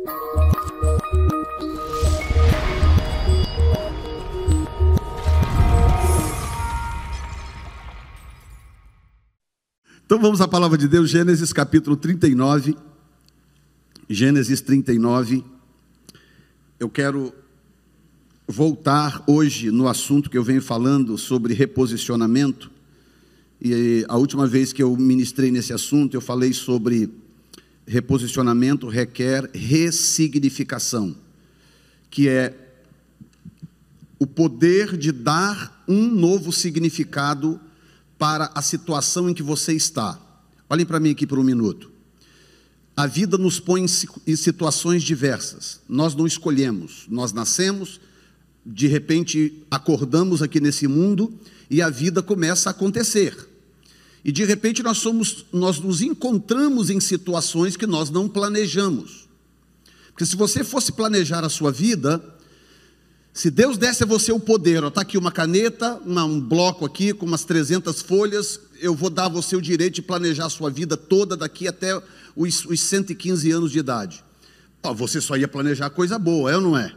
Então vamos à palavra de Deus, Gênesis capítulo 39. Gênesis 39. Eu quero voltar hoje no assunto que eu venho falando sobre reposicionamento. E a última vez que eu ministrei nesse assunto, eu falei sobre reposicionamento requer ressignificação, que é o poder de dar um novo significado para a situação em que você está. Olhem para mim aqui por um minuto. A vida nos põe em situações diversas. Nós não escolhemos. Nós nascemos, de repente acordamos aqui nesse mundo e a vida começa a acontecer. E de repente nós nos encontramos em situações que nós não planejamos. Porque se você fosse planejar a sua vida, se Deus desse a você o poder, está aqui uma caneta, um bloco aqui com umas 300 folhas, eu vou dar a você o direito de planejar a sua vida toda daqui até os 115 anos de idade. Você só ia planejar coisa boa, é ou não é?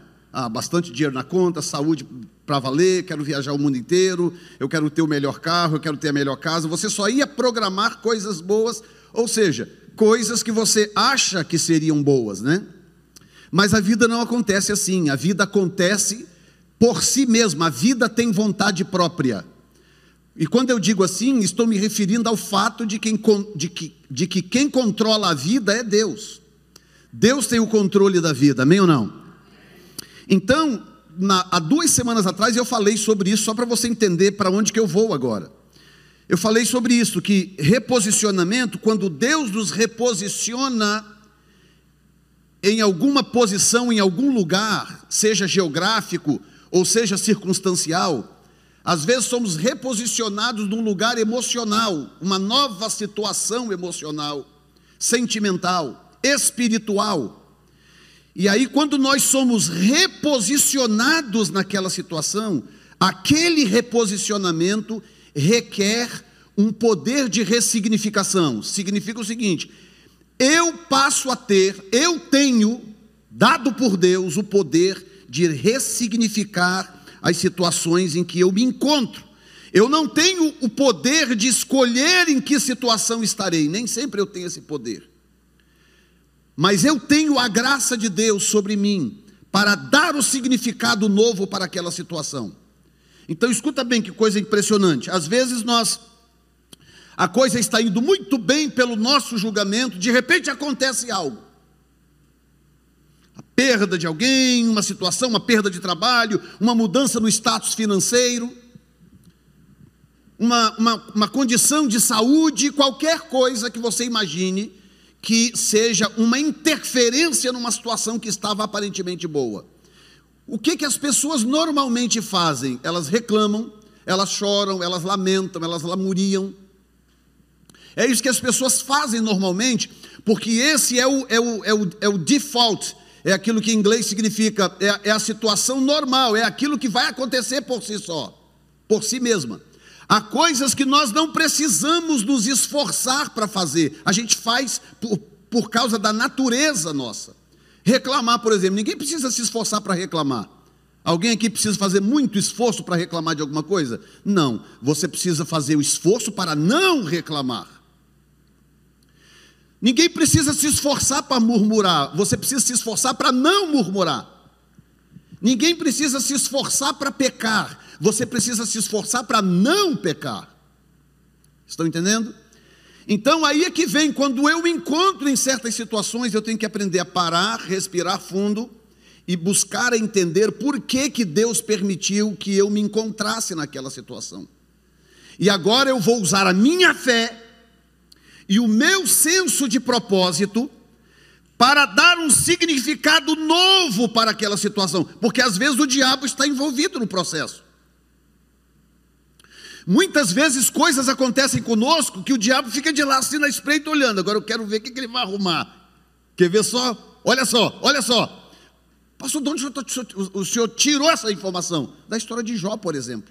Bastante dinheiro na conta, saúde para valer, quero viajar o mundo inteiro, eu quero ter o melhor carro, eu quero ter a melhor casa. Você só ia programar coisas boas, ou seja, coisas que você acha que seriam boas, né? Mas a vida não acontece assim, a vida acontece por si mesma, a vida tem vontade própria. E quando eu digo assim, estou me referindo ao fato de que quem controla a vida é Deus. Deus tem o controle da vida, amém ou não? Então, há 2 semanas atrás eu falei sobre isso, só para você entender para onde que eu vou agora. Eu falei sobre isso, que reposicionamento, quando Deus nos reposiciona em alguma posição, em algum lugar, seja geográfico ou seja circunstancial, às vezes somos reposicionados num lugar emocional, uma nova situação emocional, sentimental, espiritual. E aí quando nós somos reposicionados naquela situação, aquele reposicionamento requer um poder de ressignificação. Significa o seguinte: eu tenho, dado por Deus, o poder de ressignificar as situações em que eu me encontro. Eu não tenho o poder de escolher em que situação estarei, nem sempre eu tenho esse poder. Mas eu tenho a graça de Deus sobre mim, para dar o significado novo para aquela situação. Então escuta bem que coisa impressionante. Às vezes a coisa está indo muito bem pelo nosso julgamento, de repente acontece algo. A perda de alguém, uma situação, uma perda de trabalho, uma mudança no status financeiro, uma condição de saúde, qualquer coisa que você imagine que seja uma interferência numa situação que estava aparentemente boa. O que as pessoas normalmente fazem? Elas reclamam, elas choram, elas lamentam, elas lamuriam. É isso que as pessoas fazem normalmente, porque esse é o default, é aquilo que em inglês significa, é a situação normal, é aquilo que vai acontecer por si só, por si mesma. Há coisas que nós não precisamos nos esforçar para fazer, a gente faz por causa da natureza nossa. Reclamar, por exemplo, ninguém precisa se esforçar para reclamar. Alguém aqui precisa fazer muito esforço para reclamar de alguma coisa? Não, você precisa fazer o esforço para não reclamar. Ninguém precisa se esforçar para murmurar, você precisa se esforçar para não murmurar. Ninguém precisa se esforçar para pecar, você precisa se esforçar para não pecar. Estão entendendo? Então aí é que vem, quando eu me encontro em certas situações, eu tenho que aprender a parar, respirar fundo e buscar entender por que Deus permitiu que eu me encontrasse naquela situação. E agora eu vou usar a minha fé e o meu senso de propósito para dar um significado novo para aquela situação, porque às vezes o diabo está envolvido no processo. Muitas vezes coisas acontecem conosco que o diabo fica de lá assim na espreita olhando. Agora eu quero ver o que ele vai arrumar. Quer ver só? Olha só. Pastor, de onde o senhor tirou essa informação? Da história de Jó, por exemplo.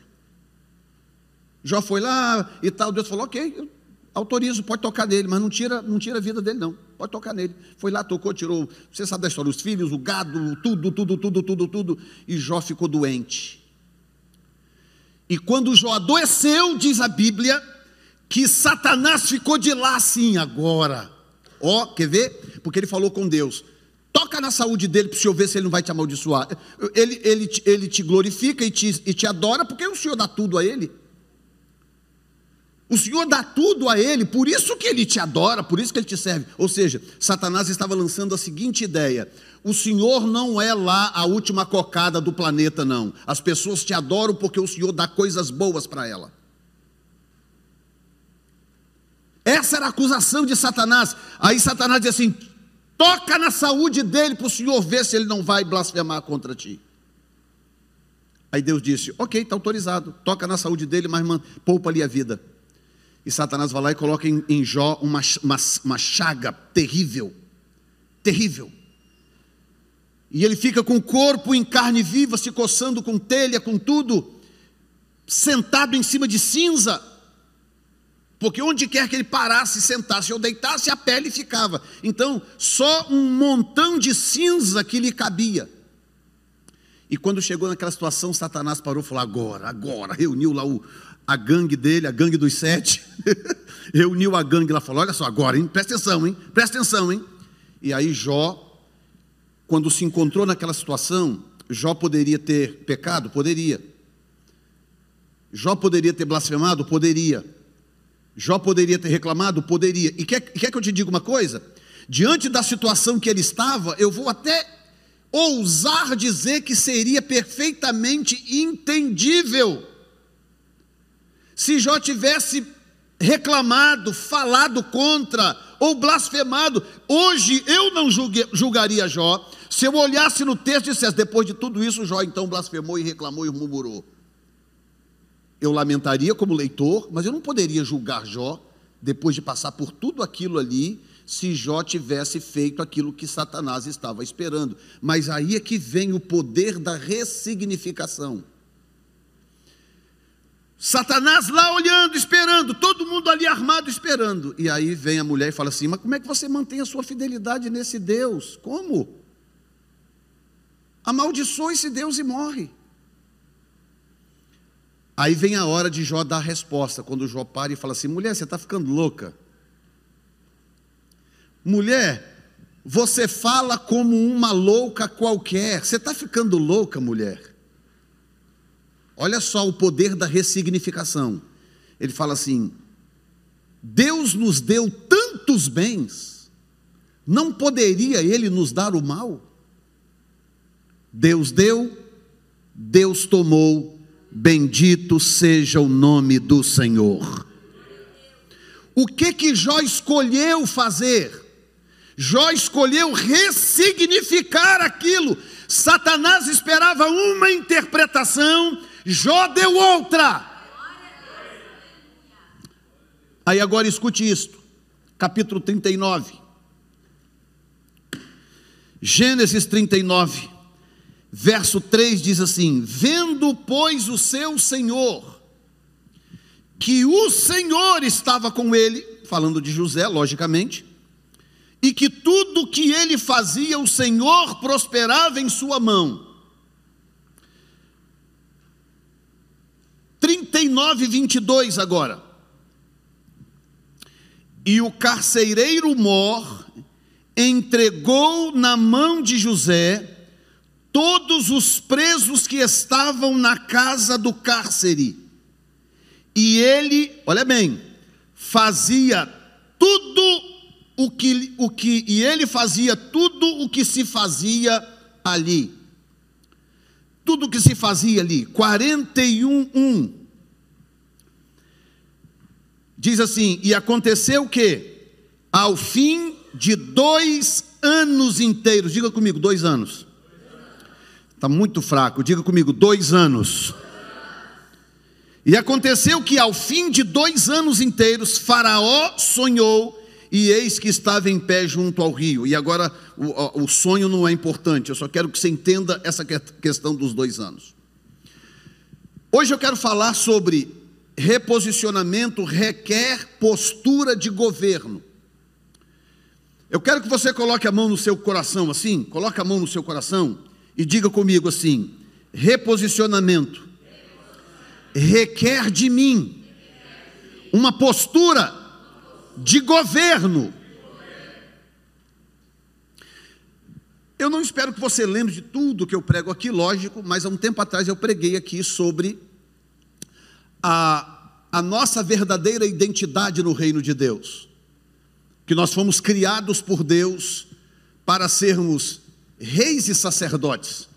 Jó foi lá e tal, Deus falou, ok, eu autorizo, pode tocar nele, mas não tira a vida dele não. pode tocar nele. Foi lá, tocou, tirou, você sabe da história, os filhos, o gado, tudo, e Jó ficou doente. E quando Jó adoeceu, diz a Bíblia, que Satanás ficou de lá assim, agora. Ó, quer ver? Porque ele falou com Deus, toca na saúde dele para o Senhor ver se ele não vai te amaldiçoar. Ele te glorifica e te adora, porque o Senhor dá tudo a ele. O Senhor dá tudo a ele, por isso que ele te adora, por isso que ele te serve. Ou seja, Satanás estava lançando a seguinte ideia: o Senhor não é lá a última cocada do planeta, não. As pessoas te adoram porque o Senhor dá coisas boas para ela. Essa era a acusação de Satanás. Aí Satanás diz assim: toca na saúde dele para o Senhor ver se ele não vai blasfemar contra ti. Aí Deus disse: ok, está autorizado, toca na saúde dele, mas poupa-lhe a vida. E Satanás vai lá e coloca em Jó uma chaga terrível, terrível. E ele fica com o corpo em carne viva, se coçando com telha, com tudo, sentado em cima de cinza, porque onde quer que ele parasse, sentasse ou deitasse, a pele ficava. Então, só um montão de cinza que lhe cabia. E quando chegou naquela situação, Satanás parou e falou: agora, reuniu lá a gangue dele, a gangue dos 7, reuniu a gangue lá, falou: olha só, agora, hein? Presta atenção, hein? E aí Jó, quando se encontrou naquela situação, Jó poderia ter pecado? Poderia. Jó poderia ter blasfemado? Poderia. Jó poderia ter reclamado? Poderia. E quer que eu te diga uma coisa? Diante da situação que ele estava, eu vou até ousar dizer que seria perfeitamente entendível se Jó tivesse reclamado, falado contra ou blasfemado. Hoje eu não julgaria Jó se eu olhasse no texto e dissesse: depois de tudo isso, Jó então blasfemou e reclamou e murmurou. Eu lamentaria como leitor, mas eu não poderia julgar Jó depois de passar por tudo aquilo ali, se Jó tivesse feito aquilo que Satanás estava esperando. Mas aí é que vem o poder da ressignificação. Satanás lá olhando, esperando, todo mundo ali armado esperando. E aí vem a mulher e fala assim: mas como é que você mantém a sua fidelidade nesse Deus? Como? Amaldiçoa esse Deus e morre. Aí vem a hora de Jó dar a resposta, quando Jó para e fala assim: mulher, você está ficando louca. Mulher, você fala como uma louca qualquer. Você está ficando louca, mulher. Olha só o poder da ressignificação. Ele fala assim: Deus nos deu tantos bens, não poderia Ele nos dar o mal? Deus deu, Deus tomou, bendito seja o nome do Senhor. O que Jó escolheu fazer? Jó escolheu ressignificar aquilo. Satanás esperava uma interpretação, Jó deu outra. Aí agora escute isto, capítulo 39, Gênesis 39, verso 3 diz assim: vendo pois o seu Senhor, que o Senhor estava com ele, falando de José, logicamente, e que tudo que ele fazia, o Senhor prosperava em sua mão. 39, 22 agora. E o carcereiro Mor entregou na mão de José todos os presos que estavam na casa do cárcere. E ele, olha bem, fazia tudo ele fazia tudo o que se fazia ali. Tudo o que se fazia ali. 41:1. Diz assim: e aconteceu que, ao fim de 2 anos inteiros, diga comigo, 2 anos. Está muito fraco, diga comigo, 2 anos. E aconteceu que, ao fim de 2 anos inteiros, Faraó sonhou, e eis que estava em pé junto ao rio. E agora o sonho não é importante, eu só quero que você entenda essa questão dos 2 anos. Hoje eu quero falar sobre reposicionamento requer postura de governo. Eu quero que você coloque a mão no seu coração assim, coloque a mão no seu coração e diga comigo assim: reposicionamento requer de mim uma postura de governo. Eu não espero que você lembre de tudo que eu prego aqui, lógico, mas há um tempo atrás eu preguei aqui sobre a nossa verdadeira identidade no reino de Deus, que nós fomos criados por Deus para sermos reis e sacerdotes.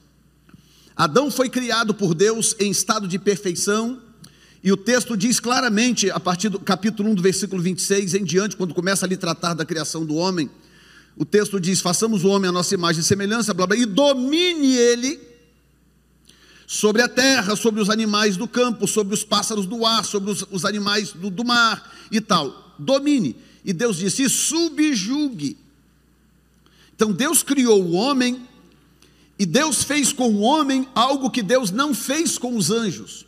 Adão foi criado por Deus em estado de perfeição, e o texto diz claramente, a partir do capítulo 1, do versículo 26 em diante, quando começa a lhe tratar da criação do homem, o texto diz: façamos o homem à nossa imagem e semelhança, blá, blá, e domine ele sobre a terra, sobre os animais do campo, sobre os pássaros do ar, sobre os animais do mar e tal. Domine. E Deus disse: e subjugue. Então Deus criou o homem, e Deus fez com o homem algo que Deus não fez com os anjos,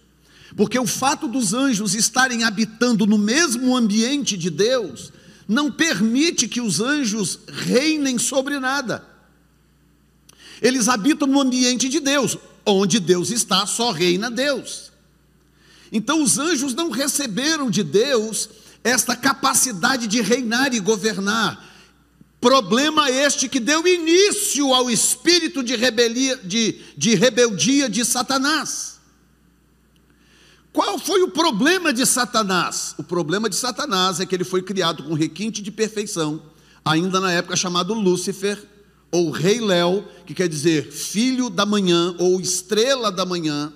porque o fato dos anjos estarem habitando no mesmo ambiente de Deus não permite que os anjos reinem sobre nada. Eles habitam no ambiente de Deus, onde Deus está, só reina Deus. Então os anjos não receberam de Deus esta capacidade de reinar e governar. Problema este que deu início ao espírito de rebeldia de Satanás. Qual foi o problema de Satanás? O problema de Satanás é que ele foi criado com requinte de perfeição, ainda na época chamado Lúcifer, ou Rei Léo, que quer dizer filho da manhã, ou estrela da manhã.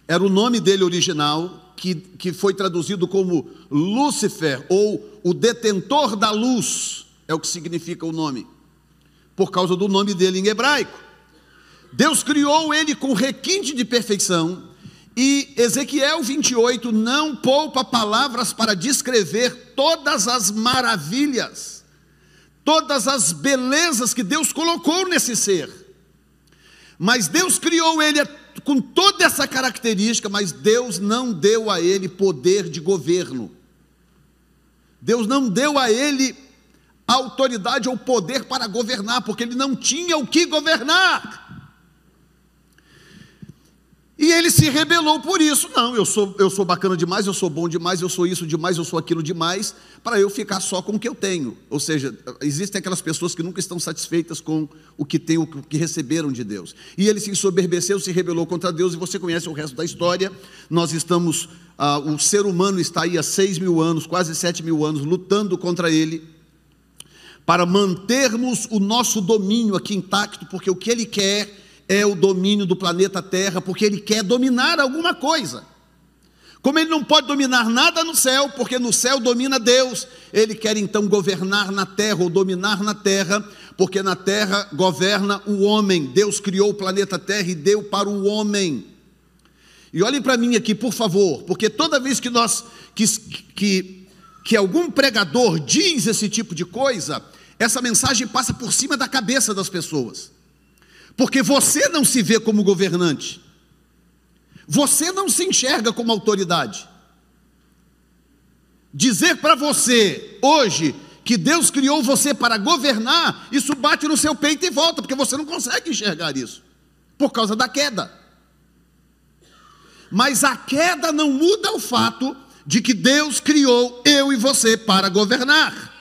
Era o nome dele original, que foi traduzido como Lúcifer, ou o detentor da luz, é o que significa o nome, por causa do nome dele em hebraico. Deus criou ele com requinte de perfeição, e Ezequiel 28 não poupa palavras para descrever todas as maravilhas, todas as belezas que Deus colocou nesse ser. Mas Deus criou ele com toda essa característica, mas Deus não deu a ele poder de governo. Deus não deu a ele autoridade ou poder para governar, porque ele não tinha o que governar. E ele se rebelou por isso. Não, eu sou bacana demais, eu sou bom demais, eu sou isso demais, eu sou aquilo demais, para eu ficar só com o que eu tenho. Ou seja, existem aquelas pessoas que nunca estão satisfeitas com o que têm, o que receberam de Deus. E ele se ensoberbeceu, se rebelou contra Deus, e você conhece o resto da história. Nós estamos, o ser humano está aí há 6.000 anos, quase 7.000 anos, lutando contra ele, para mantermos o nosso domínio aqui intacto, porque o que ele quer é o domínio do planeta Terra, porque ele quer dominar alguma coisa. Como ele não pode dominar nada no céu, porque no céu domina Deus, ele quer então governar na terra, ou dominar na terra, porque na terra governa o homem. Deus criou o planeta Terra e deu para o homem. E olhem para mim aqui, por favor, porque toda vez que que algum pregador diz esse tipo de coisa, essa mensagem passa por cima da cabeça das pessoas, porque você não se vê como governante, você não se enxerga como autoridade. Dizer para você hoje que Deus criou você para governar, isso bate no seu peito e volta, porque você não consegue enxergar isso, por causa da queda. Mas a queda não muda o fato de que Deus criou eu e você para governar,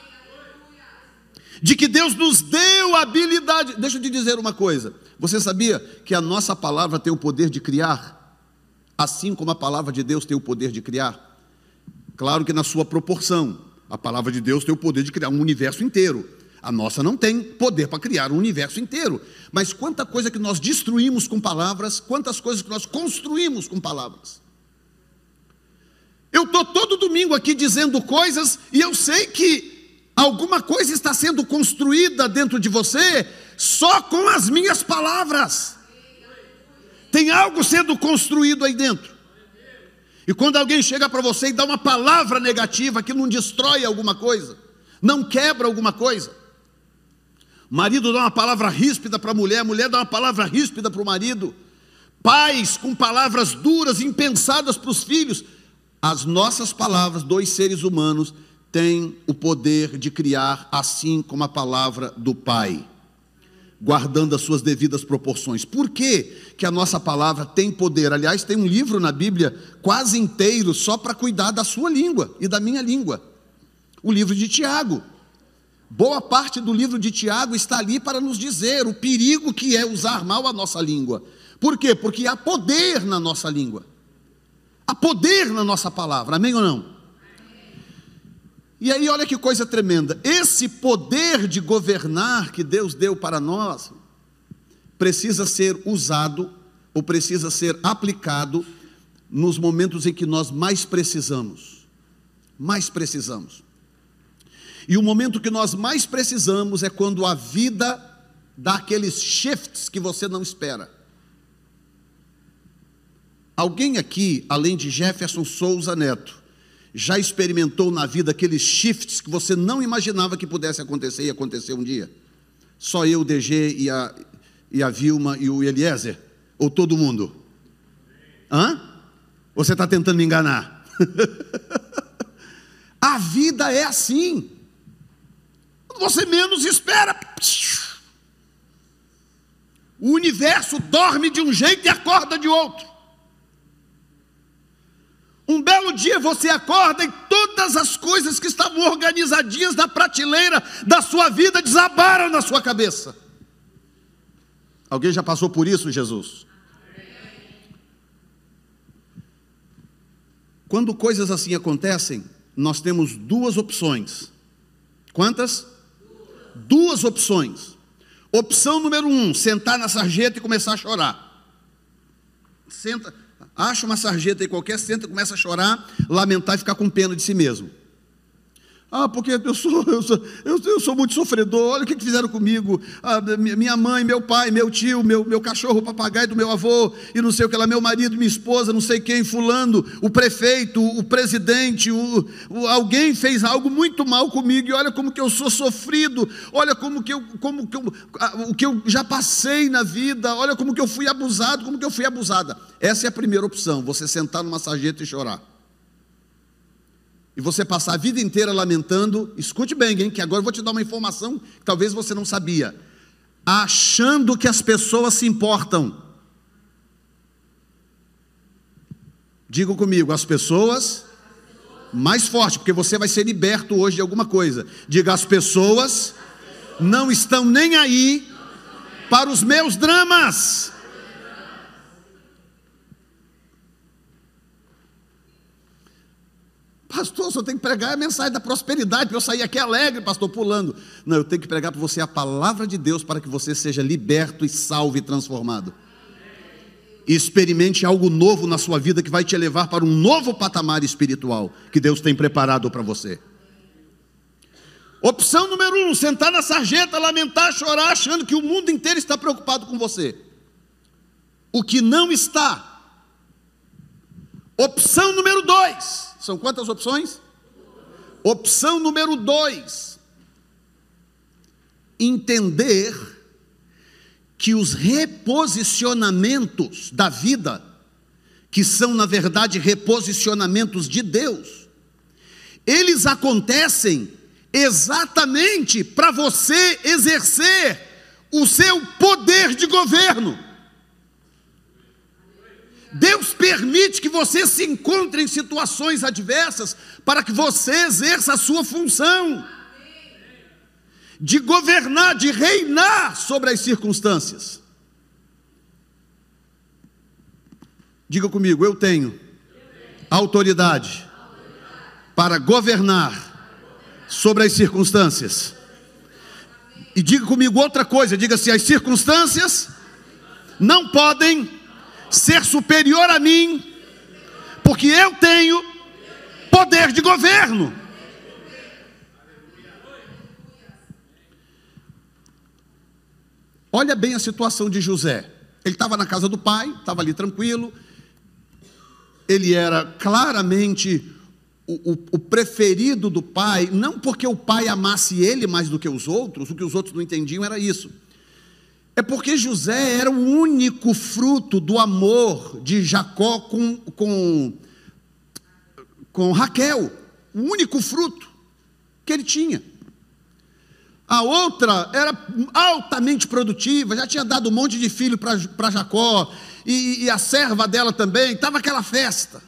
de que Deus nos deu a habilidade. Deixa eu te dizer uma coisa, você sabia que a nossa palavra tem o poder de criar, assim como a palavra de Deus tem o poder de criar? Claro que na sua proporção. A palavra de Deus tem o poder de criar um universo inteiro, a nossa não tem poder para criar um universo inteiro. Mas quanta coisa que nós destruímos com palavras, quantas coisas que nós construímos com palavras. Eu estou todo domingo aqui dizendo coisas, e eu sei que alguma coisa está sendo construída dentro de você, só com as minhas palavras. Tem algo sendo construído aí dentro. E quando alguém chega para você e dá uma palavra negativa, que não destrói alguma coisa, não quebra alguma coisa. O marido dá uma palavra ríspida para a mulher dá uma palavra ríspida para o marido. Pais com palavras duras, impensadas para os filhos. As nossas palavras, dois seres humanos, tem o poder de criar, assim como a palavra do Pai, guardando as suas devidas proporções. Por que que a nossa palavra tem poder? Aliás, tem um livro na Bíblia quase inteiro só para cuidar da sua língua e da minha língua. O livro de Tiago. Boa parte do livro de Tiago está ali para nos dizer o perigo que é usar mal a nossa língua. Por quê? Porque há poder na nossa língua. Há poder na nossa palavra, amém ou não? E aí olha que coisa tremenda, esse poder de governar que Deus deu para nós, precisa ser usado, ou precisa ser aplicado, nos momentos em que nós mais precisamos. Mais precisamos. E o momento que nós mais precisamos é quando a vida dá aqueles shifts que você não espera. Alguém aqui, além de Jefferson Souza Neto, já experimentou na vida aqueles shifts que você não imaginava que pudesse acontecer e aconteceu um dia? Só eu, o DG e a Vilma e o Eliezer? Ou todo mundo? Hã? Ou você está tentando me enganar? A vida é assim. Você menos espera. O universo dorme de um jeito e acorda de outro. Um belo dia você acorda e todas as coisas que estavam organizadinhas na prateleira da sua vida desabaram na sua cabeça. Alguém já passou por isso, Jesus? Quando coisas assim acontecem, nós temos duas opções. Quantas? Duas opções. Opção número 1, sentar na sarjeta e começar a chorar. Senta, acha uma sarjeta aí qualquer, senta e começa a chorar, lamentar e ficar com pena de si mesmo. Ah, porque eu sou muito sofredor, olha o que fizeram comigo. Ah, minha mãe, meu pai, meu tio, meu cachorro, o papagaio do meu avô, e não sei o que lá, meu marido, minha esposa, não sei quem, fulano, o prefeito, o presidente, alguém fez algo muito mal comigo, e olha como que eu sou sofrido, olha o que eu já passei na vida, olha como que eu fui abusado, como que eu fui abusada. Essa é a primeira opção, você sentar numa sarjeta e chorar. E você passar a vida inteira lamentando, escute bem, hein, que agora eu vou te dar uma informação que talvez você não sabia, achando que as pessoas se importam. Diga comigo, as pessoas, mais forte, porque você vai ser liberto hoje de alguma coisa. Diga, as pessoas não estão nem aí para os meus dramas. Pastor, só tenho que pregar a mensagem da prosperidade, para eu sair aqui alegre, pastor, pulando. Não, eu tenho que pregar para você a palavra de Deus, para que você seja liberto e salvo e transformado. E experimente algo novo na sua vida, que vai te levar para um novo patamar espiritual, que Deus tem preparado para você. Opção número 1, sentar na sarjeta, lamentar, chorar, achando que o mundo inteiro está preocupado com você. O que não está. Opção número 2, são quantas opções? Opção número 2, entender que os reposicionamentos da vida, que são na verdade reposicionamentos de Deus, eles acontecem exatamente para você exercer o seu poder de governo. Deus permite que você se encontre em situações adversas para que você exerça a sua função de governar, de reinar sobre as circunstâncias. Diga comigo, eu tenho autoridade para governar sobre as circunstâncias. E diga comigo outra coisa, diga assim, as circunstâncias não podem ser superior a mim, porque eu tenho poder de governo. Olha bem a situação de José. Ele estava na casa do pai, estava ali tranquilo. Ele era claramente o preferido do pai, não porque o pai amasse ele mais do que os outros, o que os outros não entendiam era isso. É porque José era o único fruto do amor de Jacó com Raquel. O único fruto. que ele tinha. A outra era altamente produtiva, já tinha dado um monte de filho para Jacó, e a serva dela também, estava aquela festa.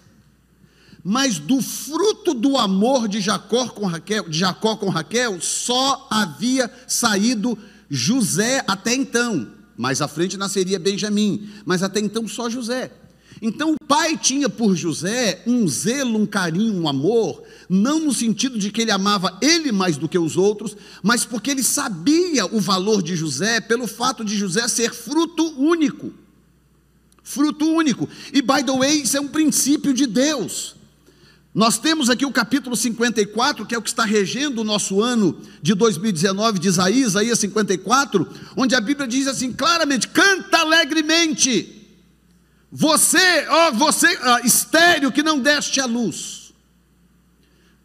Mas do fruto do amor de Jacó com Raquel, só havia saído José até então. Mais à frente nasceria Benjamim, mas até então só José. Então o pai tinha por José um zelo, um carinho, um amor, não no sentido de que ele amava ele mais do que os outros, mas porque ele sabia o valor de José, pelo fato de José ser fruto único. Fruto único. E, by the way, isso é um princípio de Deus. Nós temos aqui o capítulo 54, que é o que está regendo o nosso ano de 2019, de Isaías 54, onde a Bíblia diz assim claramente: canta alegremente, você estéril que não deste à luz.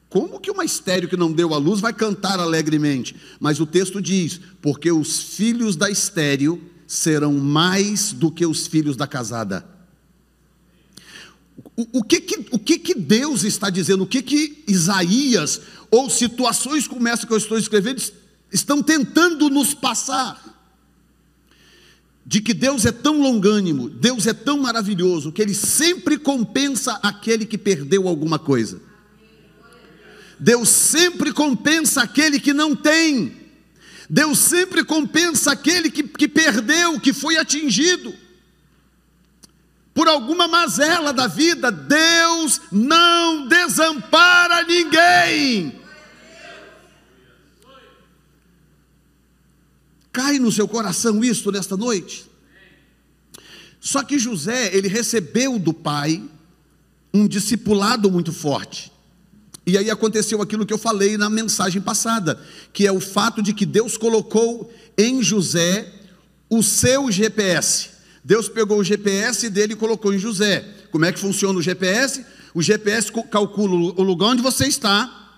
Como que uma estéril que não deu à luz vai cantar alegremente? Mas o texto diz: porque os filhos da estéril serão mais do que os filhos da casada. O que Deus está dizendo? O que Isaías, ou situações como essa que eu estou escrevendo, estão tentando nos passar? De que Deus é tão longânimo, Deus é tão maravilhoso, que Ele sempre compensa aquele que perdeu alguma coisa. Deus sempre compensa aquele que não tem. Deus sempre compensa aquele que perdeu, que foi atingido por alguma mazela da vida. Deus não desampara ninguém. Cai no seu coração isto nesta noite? Só que José, ele recebeu do pai um discipulado muito forte. E aí aconteceu aquilo que eu falei na mensagem passada, que é o fato de que Deus colocou em José o seu GPS. Deus pegou o GPS dele e colocou em José. Como é que funciona o GPS? O GPS calcula o lugar onde você está,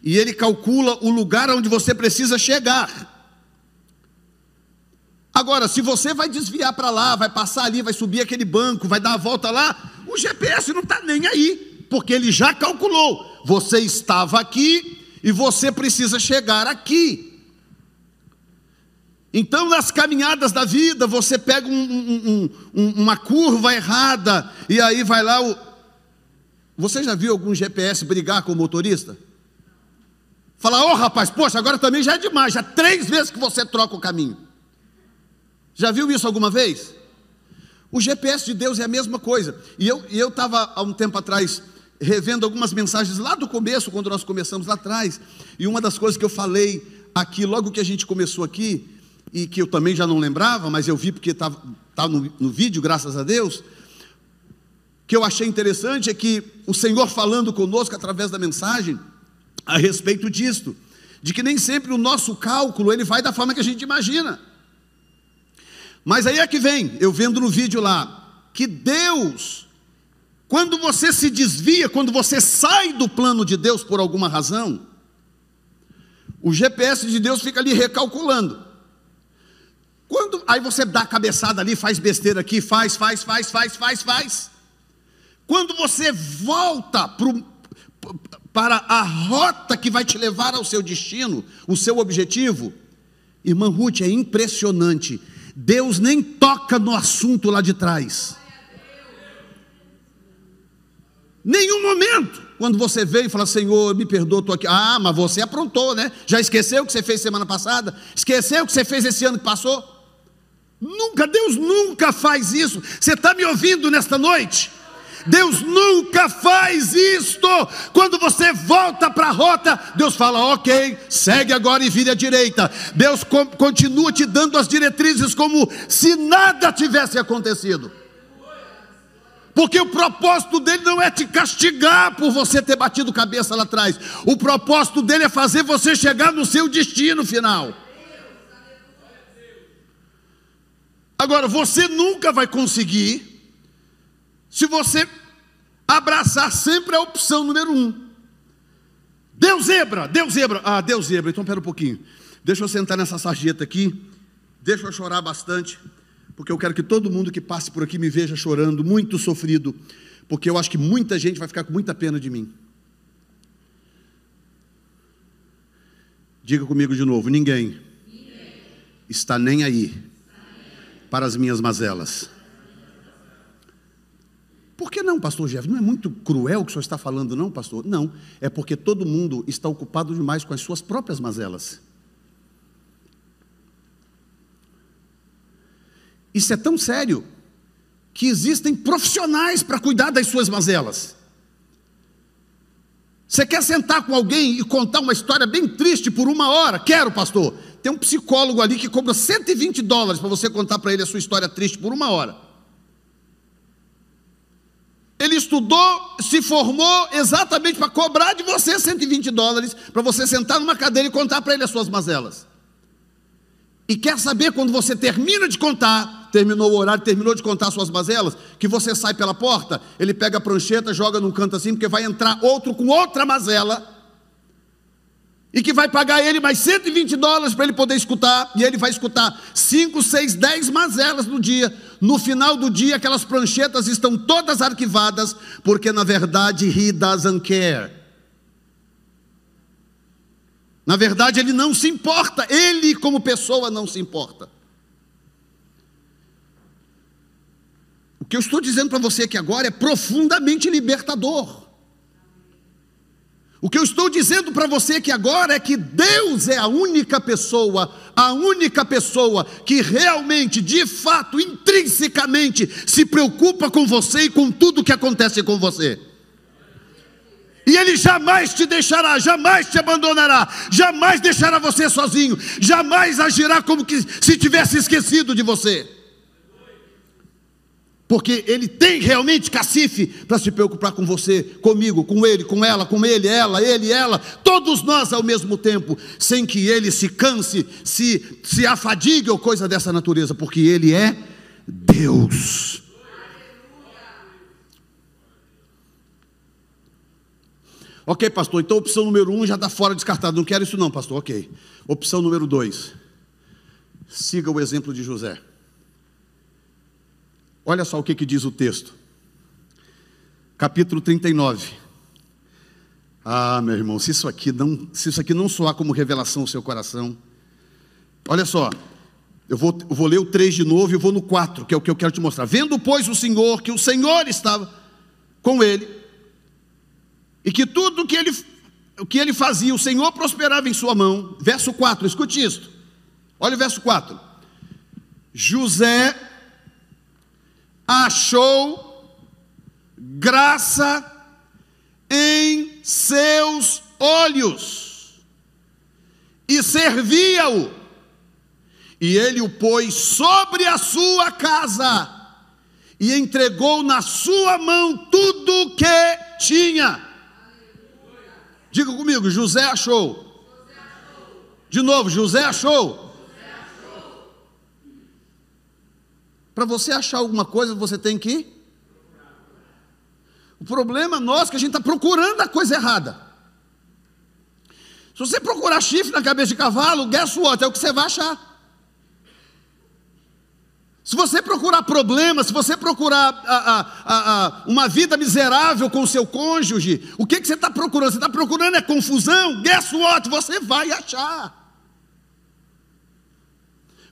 e ele calcula o lugar onde você precisa chegar. Agora, se você vai desviar para lá, vai passar ali, vai subir aquele banco, vai dar a volta lá, o GPS não está nem aí, porque ele já calculou. Você estava aqui e você precisa chegar aqui. Então, nas caminhadas da vida, você pega uma curva errada, e aí vai lá Você já viu algum GPS brigar com o motorista? Fala: ô rapaz, poxa, agora também já é demais, já 3 vezes que você troca o caminho. Já viu isso alguma vez? O GPS de Deus é a mesma coisa. E eu estava há um tempo atrás revendo algumas mensagens lá do começo, quando nós começamos lá atrás, e uma das coisas que eu falei aqui, logo que a gente começou aqui, e que eu também já não lembrava, mas eu vi porque estava no vídeo, graças a Deus, que eu achei interessante, é que o Senhor falando conosco através da mensagem, a respeito disto, de que nem sempre o nosso cálculo, ele vai da forma que a gente imagina. Mas aí é que vem, eu vendo no vídeo lá, que Deus, quando você se desvia, quando você sai do plano de Deus por alguma razão, o GPS de Deus fica ali recalculando. Aí você dá a cabeçada ali, faz besteira aqui, faz. Quando você volta para a rota que vai te levar ao seu destino, o seu objetivo, irmã Ruth, é impressionante. Deus nem toca no assunto lá de trás. Nenhum momento. Quando você veio e fala: Senhor, me perdoa, estou aqui. Ah, mas você aprontou, né? Já esqueceu o que você fez semana passada? Esqueceu o que você fez esse ano que passou? Nunca, Deus nunca faz isso. Você está me ouvindo nesta noite? Deus nunca faz isto. Quando você volta para a rota, Deus fala: ok, segue agora e vire à direita. Deus continua te dando as diretrizes como se nada tivesse acontecido, porque o propósito dele não é te castigar por você ter batido cabeça lá atrás. O propósito dele é fazer você chegar no seu destino final. Agora, você nunca vai conseguir se você abraçar sempre a opção número 1. Deus zebra. Ah, Deus zebra, então espera um pouquinho. Deixa eu sentar nessa sarjeta aqui, deixa eu chorar bastante, porque eu quero que todo mundo que passe por aqui me veja chorando, muito sofrido, porque eu acho que muita gente vai ficar com muita pena de mim. Diga comigo de novo: ninguém está nem aí para as minhas mazelas. Por que não, pastor Jeff? Não é muito cruel o que o senhor está falando, não, pastor? Não, é porque todo mundo está ocupado demais com as suas próprias mazelas. Isso é tão sério que existem profissionais para cuidar das suas mazelas. Você quer sentar com alguém e contar uma história bem triste por 1 hora? Quero, pastor. Tem um psicólogo ali que cobra $120 para você contar para ele a sua história triste por 1 hora. Ele estudou, se formou exatamente para cobrar de você $120 para você sentar numa cadeira e contar para ele as suas mazelas. E quer saber, quando você termina de contar, terminou o horário, terminou de contar suas mazelas, que você sai pela porta, ele pega a prancheta, joga num canto assim, porque vai entrar outro com outra mazela, e que vai pagar ele mais $120 para ele poder escutar, e ele vai escutar 5, 6, 10 mazelas no dia. No final do dia, aquelas pranchetas estão todas arquivadas, porque na verdade he doesn't care. Na verdade ele não se importa, ele como pessoa não se importa. O que eu estou dizendo para você aqui agora é profundamente libertador. O que eu estou dizendo para você aqui agora é que Deus é a única pessoa que realmente, de fato, intrinsecamente, se preocupa com você e com tudo que acontece com você. E Ele jamais te deixará, jamais te abandonará, jamais deixará você sozinho, jamais agirá como que se tivesse esquecido de você. Porque Ele tem realmente cacife para se preocupar com você, comigo, com ele, com ela, com ele, ela, todos nós ao mesmo tempo, sem que Ele se canse, se afadigue ou coisa dessa natureza, porque Ele é Deus. Ok, pastor, então opção número 1 já está fora, descartado, não quero isso não, pastor, ok. Opção número 2, siga o exemplo de José. Olha só o que diz o texto, capítulo 39. Ah, meu irmão, se isso aqui não soar como revelação ao seu coração, olha só, eu vou ler o 3 de novo e eu vou no 4, que é o que eu quero te mostrar. Vendo, pois, o Senhor, que o Senhor estava com ele, e que tudo o que ele fazia, o Senhor prosperava em sua mão. Verso 4, escute isto, olha o verso 4. José achou graça em seus olhos e servia-o, e ele o pôs sobre a sua casa e entregou na sua mão tudo o que tinha. Diga comigo, José achou. De novo, José achou. Para você achar alguma coisa, você tem que... O problema nosso é que a gente está procurando a coisa errada. Se você procurar chifre na cabeça de cavalo, guess what? É o que você vai achar. Se você procurar problemas, se você procurar uma vida miserável com o seu cônjuge, o que você está procurando? Você está procurando é confusão? Guess what? Você vai achar.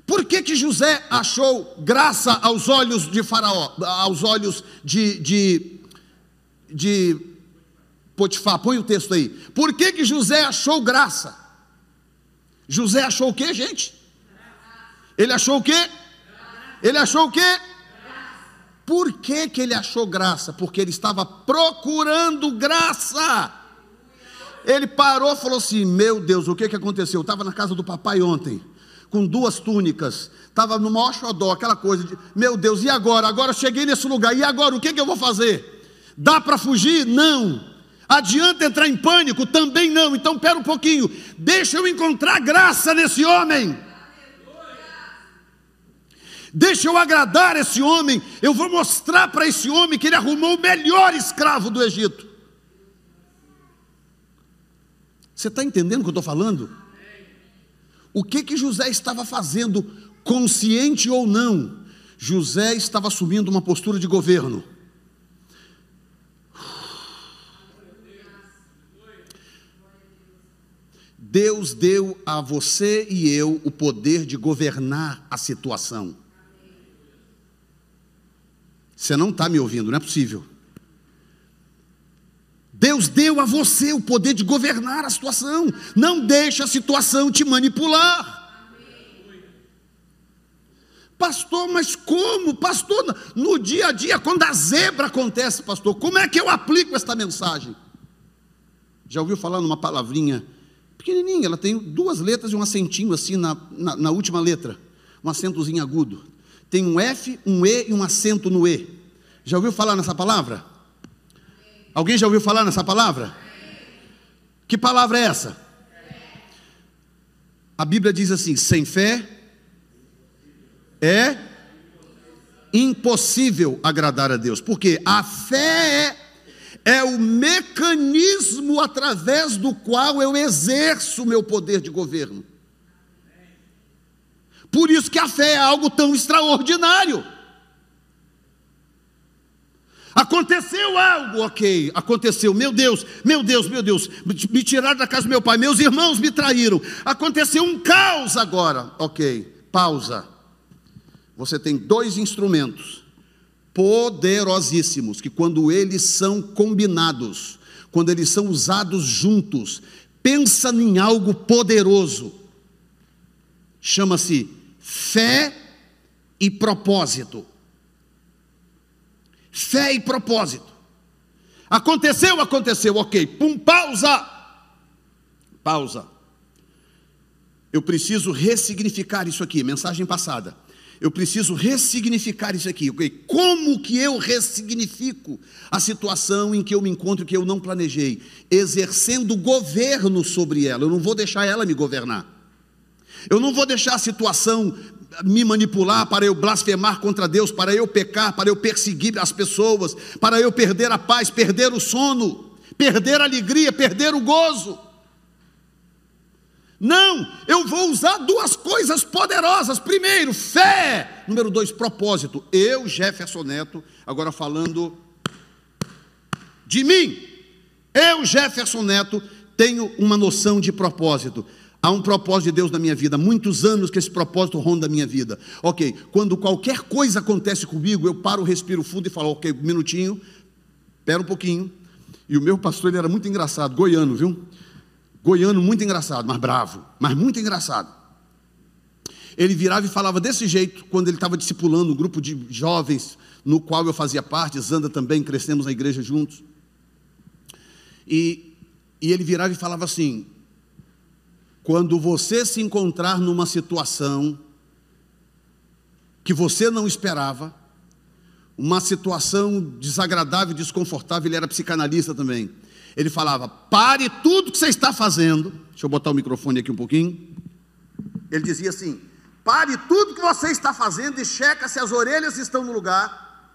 Por que José achou graça aos olhos de Faraó, aos olhos de Potifar? Põe o texto aí. Por que José achou graça? José achou o quê, gente? Ele achou o quê? Ele achou o quê? Por que ele achou graça? Porque ele estava procurando graça. Ele parou e falou assim: meu Deus, o que aconteceu? Eu estava na casa do papai ontem, com 2 túnicas, estava no maior xodó, aquela coisa de, meu Deus, e agora? Agora eu cheguei nesse lugar, e agora o que eu vou fazer? Dá para fugir? Não. Adianta entrar em pânico? Também não. Então pera um pouquinho, deixa eu encontrar graça nesse homem. Deixa eu agradar esse homem. Eu vou mostrar para esse homem que ele arrumou o melhor escravo do Egito. Você está entendendo o que eu estou falando? O que José estava fazendo, consciente ou não? José estava assumindo uma postura de governo. Deus deu a você e eu o poder de governar a situação. Você não está me ouvindo, não é possível. Deus deu a você o poder de governar a situação. Não deixe a situação te manipular. Pastor, mas como? Pastor, no dia a dia, quando a zebra acontece, pastor, como é que eu aplico esta mensagem? Já ouviu falar numa palavrinha pequenininha? Ela tem 2 letras e um acentinho assim na última letra. Um acentozinho agudo. Tem um F, um E e um acento no E. Já ouviu falar nessa palavra? Alguém já ouviu falar nessa palavra? Que palavra é essa? A Bíblia diz assim: sem fé é impossível agradar a Deus. Porque a fé é o mecanismo através do qual eu exerço o meu poder de governo. Por isso que a fé é algo tão extraordinário. Aconteceu algo, ok, aconteceu, meu Deus, me tiraram da casa do meu pai, meus irmãos me traíram, aconteceu um caos agora, ok, pausa. Você tem 2 instrumentos poderosíssimos, que quando eles são combinados, quando eles são usados juntos, pensa em algo poderoso, chama-se fé e propósito. Fé e propósito. Aconteceu, ok, pum, pausa. Eu preciso ressignificar isso aqui, mensagem passada. Eu preciso ressignificar isso aqui, ok? Como que eu ressignifico a situação em que eu me encontro, que eu não planejei? Exercendo governo sobre ela. Eu não vou deixar ela me governar. Eu não vou deixar a situação me manipular para eu blasfemar contra Deus, para eu pecar, para eu perseguir as pessoas, para eu perder a paz, perder o sono, perder a alegria, perder o gozo. Não, eu vou usar 2 coisas poderosas. Primeiro, fé. Número 2, propósito. Eu, Jefferson Neto, agora falando de mim. Eu, Jefferson Neto, tenho uma noção de propósito. Há um propósito de Deus na minha vida, há muitos anos que esse propósito ronda a minha vida. Ok, quando qualquer coisa acontece comigo, eu paro, respiro fundo e falo, ok, um minutinho, espera um pouquinho. E o meu pastor, ele era muito engraçado, goiano, viu? Goiano muito engraçado, mas bravo, mas muito engraçado. Ele virava e falava desse jeito, quando ele estava discipulando um grupo de jovens, no qual eu fazia parte, Zanda também, crescemos na igreja juntos. E ele virava e falava assim: quando você se encontrar numa situação que você não esperava, uma situação desagradável, desconfortável, ele era psicanalista também. Ele falava: pare tudo que você está fazendo. Deixa eu botar o microfone aqui um pouquinho. Ele dizia assim: pare tudo que você está fazendo e checa se as orelhas estão no lugar,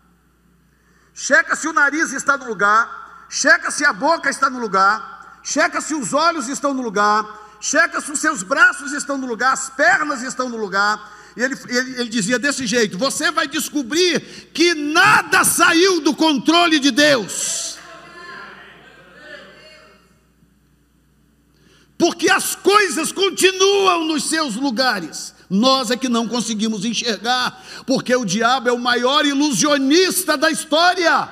checa se o nariz está no lugar, checa se a boca está no lugar, checa se os olhos estão no lugar, checa se os seus braços estão no lugar, as pernas estão no lugar. E ele dizia desse jeito: você vai descobrir que nada saiu do controle de Deus, porque as coisas continuam nos seus lugares. Nós é que não conseguimos enxergar, porque o diabo é o maior ilusionista da história.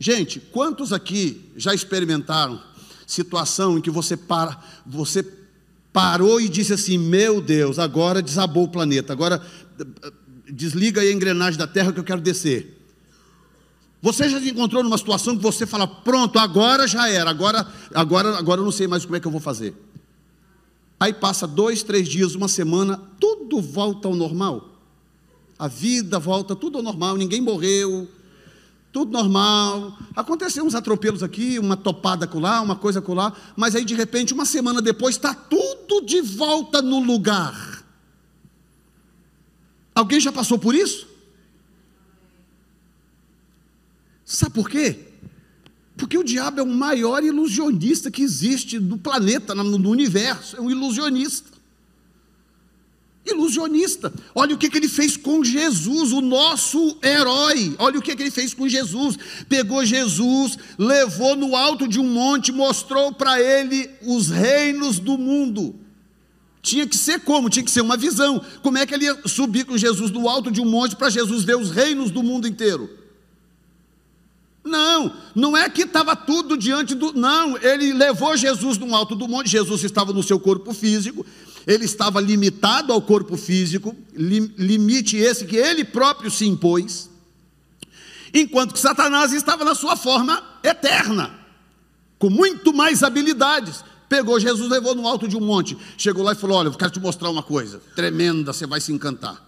Gente, quantos aqui já experimentaram situação em que você parou e disse assim: meu Deus, agora desabou o planeta, agora desliga aí a engrenagem da terra que eu quero descer. Você já se encontrou numa situação que você fala: pronto, agora já era, agora eu não sei mais como é que eu vou fazer. Aí passa 2, 3 dias, uma semana, tudo volta ao normal. A vida volta tudo ao normal, ninguém morreu, tudo normal. Aconteceu uns atropelos aqui, uma topada acolá, uma coisa acolá, mas aí de repente, uma semana depois, está tudo de volta no lugar. Alguém já passou por isso? Sabe por quê? Porque o diabo é o maior ilusionista que existe no planeta, no universo. É um ilusionista. Ilusionista. Olha o que ele fez com Jesus, o nosso herói. Olha o que ele fez com Jesus. Pegou Jesus, levou no alto de um monte, mostrou para ele os reinos do mundo. Tinha que ser como? Tinha que ser uma visão. Como é que ele ia subir com Jesus no alto de um monte para Jesus ver os reinos do mundo inteiro? Não, não é que estava tudo diante do... Não, ele levou Jesus no alto do monte. Jesus estava no seu corpo físico. Ele estava limitado ao corpo físico, limite esse que ele próprio se impôs, enquanto que Satanás estava na sua forma eterna, com muito mais habilidades. Pegou Jesus, levou no alto de um monte, chegou lá e falou: olha, eu quero te mostrar uma coisa tremenda, você vai se encantar.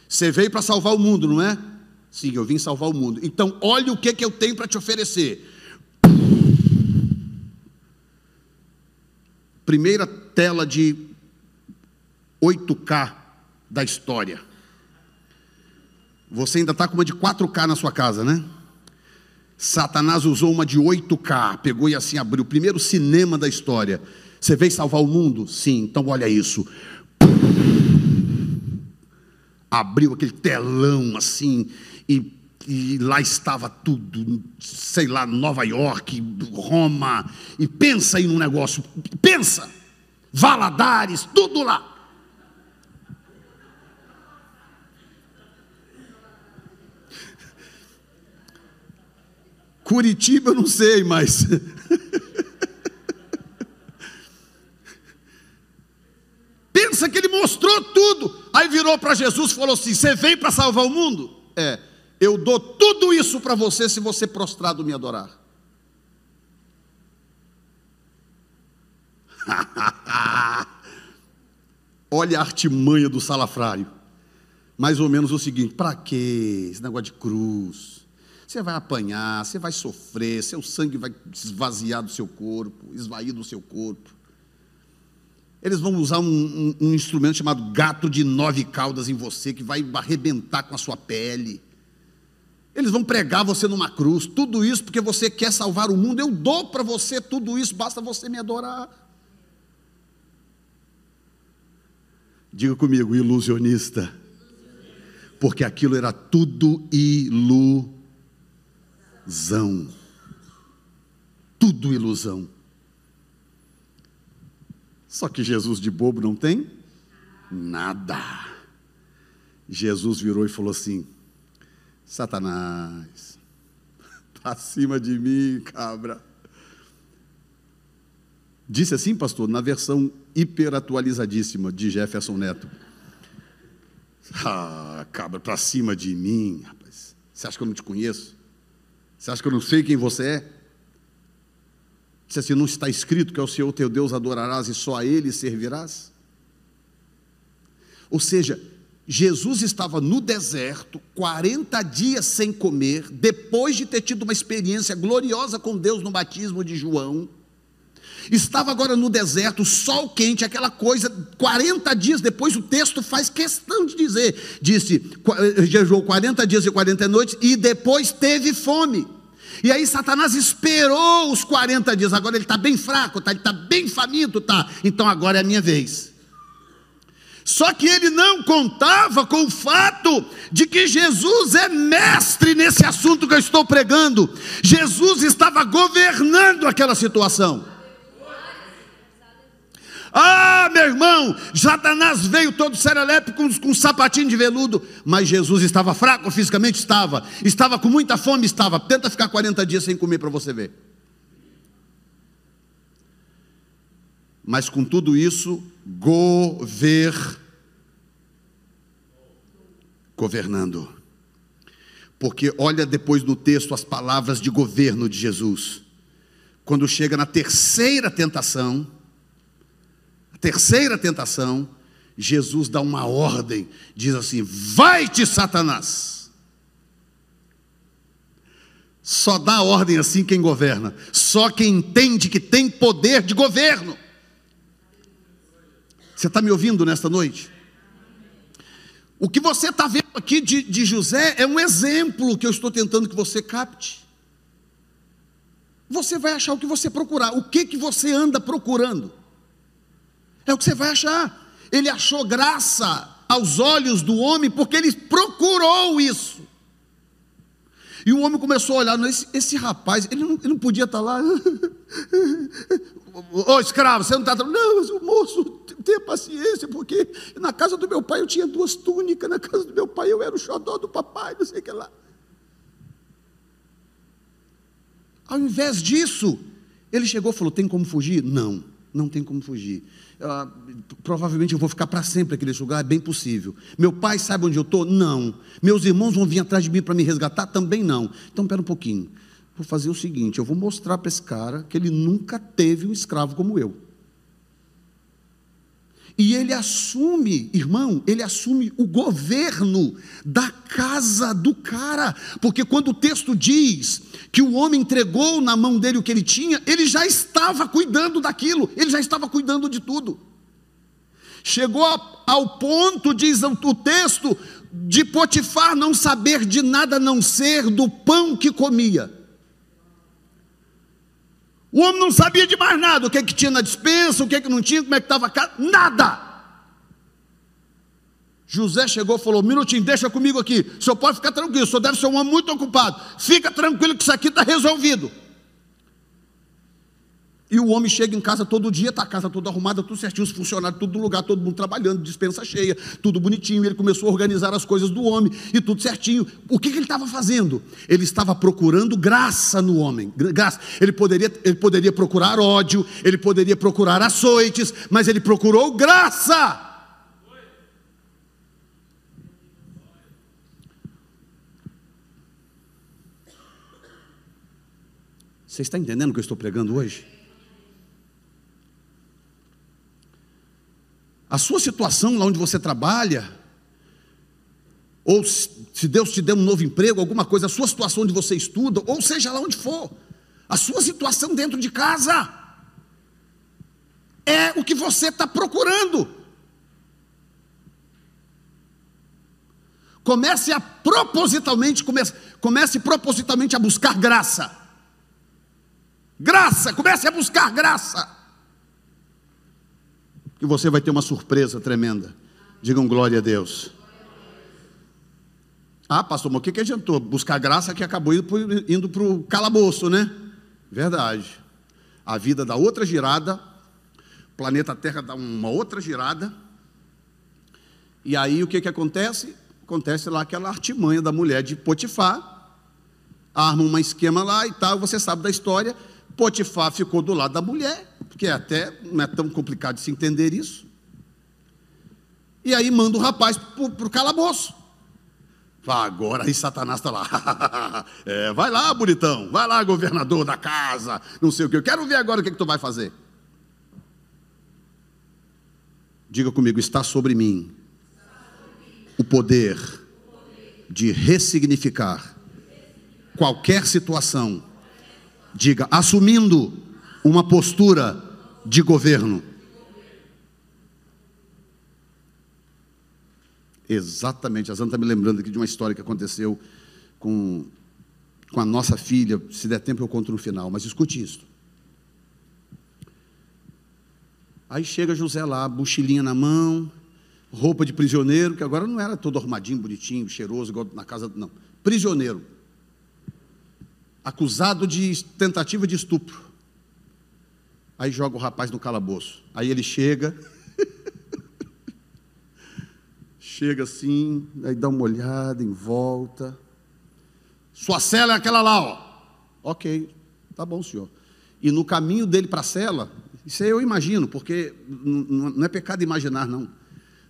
Você veio para salvar o mundo, não é? Sim, eu vim salvar o mundo. Então olha o que eu tenho para te oferecer. Primeira tela de 8K da história. Você ainda está com uma de 4K na sua casa, né? Satanás usou uma de 8K, pegou e assim abriu o primeiro cinema da história. Você veio salvar o mundo? Sim, então olha isso. Abriu aquele telão assim, e lá estava tudo, sei lá, Nova York, Roma, e pensa aí num negócio, pensa, Valadares, tudo lá. Curitiba eu não sei, mas... Pensa que ele mostrou tudo, aí virou para Jesus e falou assim: você veio para salvar o mundo? É. Eu dou tudo isso para você se você prostrado me adorar. Olha a artimanha do salafrário. Mais ou menos o seguinte: para quê esse negócio de cruz? Você vai apanhar, você vai sofrer, seu sangue vai esvaziar do seu corpo, esvair do seu corpo. Eles vão usar um instrumento chamado gato de 9 caudas em você, que vai arrebentar com a sua pele. Eles vão pregar você numa cruz. Tudo isso porque você quer salvar o mundo. Eu dou para você tudo isso, basta você me adorar. Diga comigo: ilusionista. Porque aquilo era tudo ilusão. Tudo ilusão. Só que Jesus de bobo não tem nada. Jesus virou e falou assim: Satanás, para cima de mim, cabra. Disse assim, pastor, na versão hiperatualizadíssima de Jefferson Neto. Ah, cabra, para cima de mim, rapaz. Você acha que eu não te conheço? Você acha que eu não sei quem você é? Disse assim: não está escrito que ao Senhor teu Deus adorarás e só a Ele servirás? Ou seja, Jesus estava no deserto, 40 dias sem comer, depois de ter tido uma experiência gloriosa com Deus no batismo de João. Estava agora no deserto, sol quente, aquela coisa. 40 dias depois, o texto faz questão de dizer, disse, jejuou 40 dias e 40 noites, e depois teve fome. E aí Satanás esperou os 40 dias, agora ele está bem fraco, ele está bem faminto, então agora é a minha vez. Só que ele não contava com o fato de que Jesus é mestre nesse assunto que eu estou pregando. Jesus estava governando aquela situação. Ah, meu irmão, Satanás veio todo serelepe com um sapatinho de veludo, mas Jesus estava fraco fisicamente? Estava com muita fome? Estava. Tenta ficar 40 dias sem comer para você ver. Mas com tudo isso, governando. Porque olha depois no texto as palavras de governo de Jesus. Quando chega na terceira tentação, Jesus dá uma ordem, diz assim: vai-te, Satanás. Só dá ordem assim quem governa, só quem entende que tem poder de governo. Você está me ouvindo nesta noite? O que você está vendo aqui de José é um exemplo que eu estou tentando que você capte. Você vai achar o que você procurar. O que você anda procurando? É o que você vai achar. ele achou graça aos olhos do homem, porque ele procurou isso. E o homem começou a olhar, esse rapaz, ele não podia estar lá. Ô escravo, você não está trabalhando? Não, mas o moço, tenha paciência, porque na casa do meu pai eu tinha 2 túnicas, na casa do meu pai eu era o xodó do papai, não sei o que lá. Ao invés disso, ele chegou e falou, tem como fugir? Não, não tem como fugir. Provavelmente eu vou ficar para sempre naquele lugar, é bem possível. Meu pai sabe onde eu estou? Não. Meus irmãos vão vir atrás de mim para me resgatar? Também não. Então, espera um pouquinho. Vou fazer o seguinte, eu vou mostrar para esse cara que ele nunca teve um escravo como eu. E ele assume, irmão, ele assume o governo da casa do cara, porque quando o texto diz que o homem entregou na mão dele o que ele tinha, ele já estava cuidando daquilo, ele já estava cuidando de tudo. Chegou ao ponto, diz o texto, de Potifar não saber de nada a não ser do pão que comia. O homem não sabia de mais nada, o que tinha na despensa, o que não tinha, como é que estava a casa, nada. José chegou e falou, um minutinho, deixa comigo aqui, o senhor pode ficar tranquilo, o senhor deve ser um homem muito ocupado, fica tranquilo que isso aqui está resolvido. E o homem chega em casa todo dia, está a casa toda arrumada, tudo certinho, os funcionários, tudo no lugar, todo mundo trabalhando, despensa cheia, tudo bonitinho. Ele começou a organizar as coisas do homem, e tudo certinho. O que ele estava fazendo? Ele estava procurando graça no homem, graça. Ele poderia procurar ódio, ele poderia procurar açoites, mas ele procurou graça. Você está entendendo o que eu estou pregando hoje? A sua situação lá onde você trabalha, ou se Deus te der um novo emprego, alguma coisa, a sua situação onde você estuda, ou seja lá onde for, a sua situação dentro de casa, é o que você está procurando. Comece propositalmente a buscar graça. Graça, comece a buscar graça. E você vai ter uma surpresa tremenda. Digam glória a Deus. Ah, pastor, mas o que adiantou? Buscar graça que acabou indo para o calabouço, né? Verdade. A vida dá outra girada, o planeta Terra dá uma outra girada, e aí o que acontece? Acontece lá aquela artimanha da mulher de Potifar, arma um esquema lá e tal, você sabe da história. Potifar ficou do lado da mulher, porque até não é tão complicado de se entender isso. E aí manda o rapaz para o calabouço. Agora aí Satanás está lá. Vai lá, bonitão, vai lá, governador da casa, não sei o que. Eu quero ver agora o que tu vai fazer. Diga comigo, está sobre mim o poder de ressignificar qualquer situação. Diga, assumindo uma postura de governo. Exatamente, a Zana está me lembrando aqui de uma história que aconteceu com a nossa filha. Se der tempo eu conto no final, mas escute isso. Aí chega José lá, mochilinha na mão, roupa de prisioneiro, que agora não era todo arrumadinho, bonitinho, cheiroso, igual na casa, não. Prisioneiro. Acusado de tentativa de estupro. Aí joga o rapaz no calabouço. Aí ele chega, chega assim, aí dá uma olhada em volta. Sua cela é aquela lá, ó. Ok, tá bom, senhor. E no caminho dele para a cela, isso aí eu imagino, porque não é pecado imaginar, não.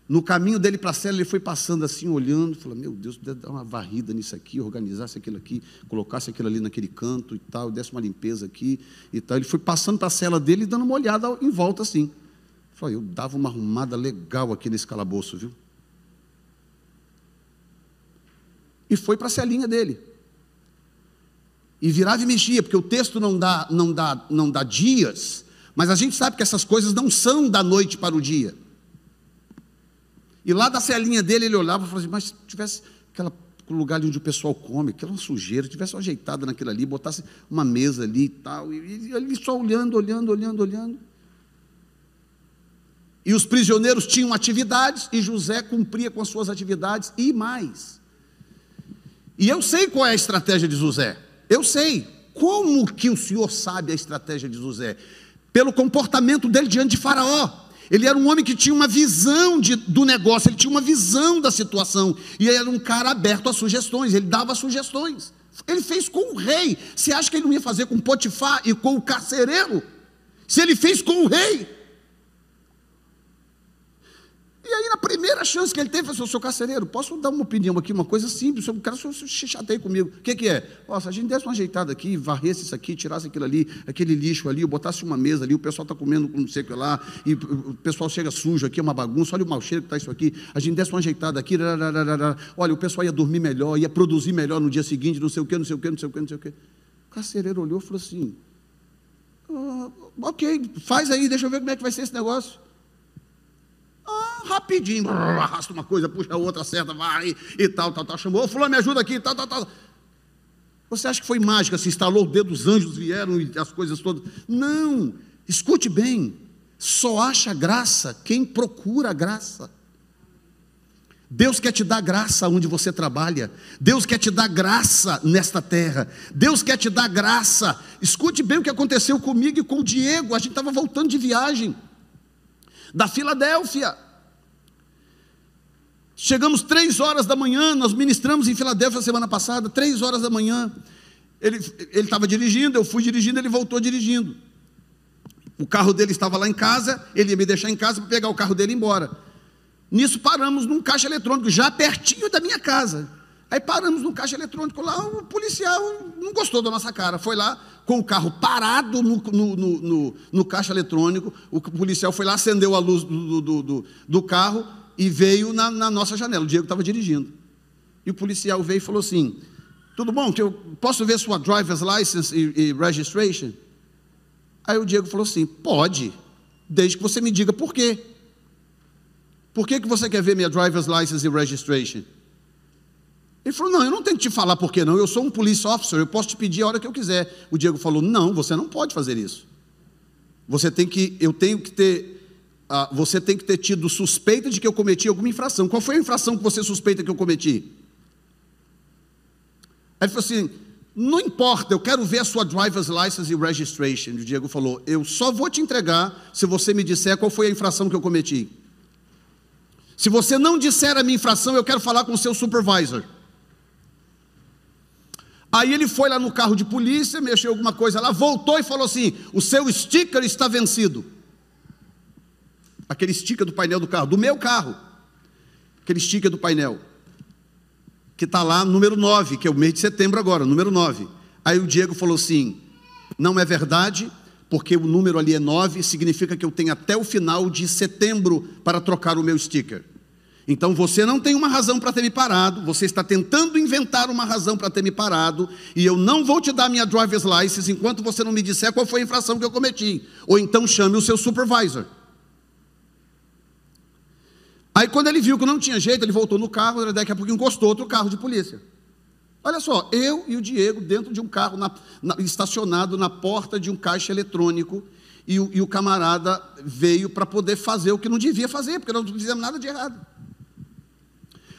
No caminho dele para a cela, ele foi passando assim, olhando, falando, meu Deus, deve dar uma varrida nisso aqui, organizasse aquilo aqui, colocasse aquilo ali naquele canto e tal, desse uma limpeza aqui e tal. Ele foi passando para a cela dele e dando uma olhada em volta assim. Falei, eu dava uma arrumada legal aqui nesse calabouço, viu? E foi para a celinha dele. E virava e mexia, porque o texto não dá dias, mas a gente sabe que essas coisas não são da noite para o dia. E lá da celinha dele, ele olhava e falava assim, mas se tivesse aquele lugar ali onde o pessoal come, aquela sujeira, tivesse ajeitada naquilo ali, botasse uma mesa ali e tal, e ele só olhando. E os prisioneiros tinham atividades, e José cumpria com as suas atividades, e mais. E eu sei qual é a estratégia de José. Eu sei. Como que o Senhor sabe a estratégia de José? Pelo comportamento dele diante de Faraó. Ele era um homem que tinha uma visão do negócio, ele tinha uma visão da situação, e ele era um cara aberto a sugestões, ele dava sugestões. Ele fez com o rei. Você acha que ele não ia fazer com Potifar e com o carcereiro? Se ele fez com o rei. E aí, na primeira chance que ele teve, ele falou: seu carcereiro, posso dar uma opinião aqui, uma coisa simples, eu quero que o senhor se chateie comigo. O que é? Se a gente desse uma ajeitada aqui, varresse isso aqui, tirasse aquilo ali, aquele lixo ali, eu botasse uma mesa ali, o pessoal está comendo não sei o que lá, e o pessoal chega sujo aqui, é uma bagunça, olha o mau cheiro que está isso aqui, a gente desse uma ajeitada aqui, olha, o pessoal ia dormir melhor, ia produzir melhor no dia seguinte, não sei o que, não sei o que, não sei o que, não sei o que. O carcereiro olhou e falou assim: ok, faz aí, deixa eu ver como é que vai ser esse negócio. Rapidinho, arrasta uma coisa, puxa a outra, acerta, vai, e tal, chamou, fulano, me ajuda aqui, tal. Você acha que foi mágica, se instalou o dedo, os anjos vieram e as coisas todas? Não, escute bem, só acha graça quem procura graça. Deus quer te dar graça onde você trabalha, Deus quer te dar graça nesta terra, Deus quer te dar graça. Escute bem o que aconteceu comigo e com o Diego. A gente estava voltando de viagem da Filadélfia. Chegamos 3 horas da manhã, nós ministramos em Filadélfia semana passada, 3 horas da manhã, ele estava dirigindo, eu fui dirigindo, ele voltou dirigindo. O carro dele estava lá em casa, ele ia me deixar em casa para pegar o carro dele e ir embora. Nisso paramos num caixa eletrônico, já pertinho da minha casa. Aí paramos num caixa eletrônico lá, o policial não gostou da nossa cara, foi lá com o carro parado no caixa eletrônico, o policial foi lá, acendeu a luz do carro e veio na nossa janela. O Diego estava dirigindo, e o policial veio e falou assim: tudo bom, que eu posso ver sua driver's license e registration? Aí o Diego falou assim: pode, desde que você me diga por quê. Por que você quer ver minha driver's license e registration? Ele falou: não, eu não tenho que te falar por que não, eu sou um police officer, eu posso te pedir a hora que eu quiser. O Diego falou: não, você não pode fazer isso. Você tem que ter tido suspeita de que eu cometi alguma infração. Qual foi a infração que você suspeita que eu cometi? Aí ele falou assim: não importa, eu quero ver a sua driver's license e registration. E o Diego falou: eu só vou te entregar se você me disser qual foi a infração que eu cometi. Se você não disser a minha infração, eu quero falar com o seu supervisor. Aí ele foi lá no carro de polícia, mexeu alguma coisa lá, voltou e falou assim: o seu sticker está vencido. Aquele sticker do painel do carro, do meu carro. Aquele sticker do painel, que está lá, número 9, que é o mês de setembro agora, número 9. Aí o Diego falou assim: não é verdade, porque o número ali é 9, significa que eu tenho até o final de setembro para trocar o meu sticker. Então você não tem uma razão para ter me parado, você está tentando inventar uma razão para ter me parado, e eu não vou te dar minha driver's license enquanto você não me disser qual foi a infração que eu cometi. Ou então chame o seu supervisor. Aí quando ele viu que não tinha jeito, ele voltou no carro, daqui a pouco encostou outro carro de polícia. Olha só, eu e o Diego dentro de um carro estacionado na porta de um caixa eletrônico, e o camarada veio para poder fazer o que não devia fazer, porque nós não fizemos nada de errado.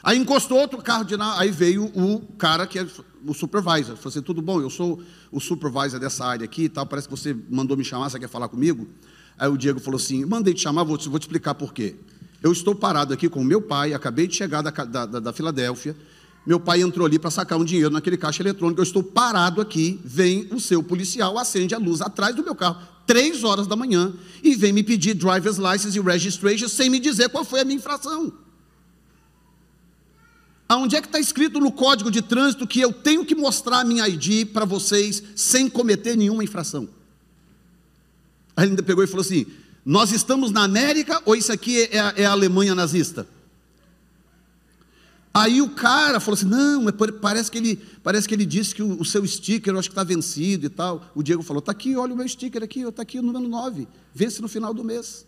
Aí encostou outro carro, aí veio o cara que é o supervisor, falou assim: tudo bom, eu sou o supervisor dessa área aqui e tal, parece que você mandou me chamar, você quer falar comigo? Aí o Diego falou assim: mandei te chamar, vou te explicar por quê. Eu estou parado aqui com o meu pai, acabei de chegar da Filadélfia, meu pai entrou ali para sacar um dinheiro naquele caixa eletrônico, eu estou parado aqui, vem o seu policial, acende a luz atrás do meu carro, 3 horas da manhã, e vem me pedir driver's license e registration sem me dizer qual foi a minha infração. Aonde é que está escrito no código de trânsito que eu tenho que mostrar a minha ID para vocês sem cometer nenhuma infração? Aí ele ainda pegou e falou assim: nós estamos na América ou isso aqui é a Alemanha nazista? Aí o cara falou assim: não, parece que ele disse que o seu sticker, eu acho que está vencido e tal. O Diego falou: está aqui, olha o meu sticker aqui, está aqui o número 9, vence no final do mês.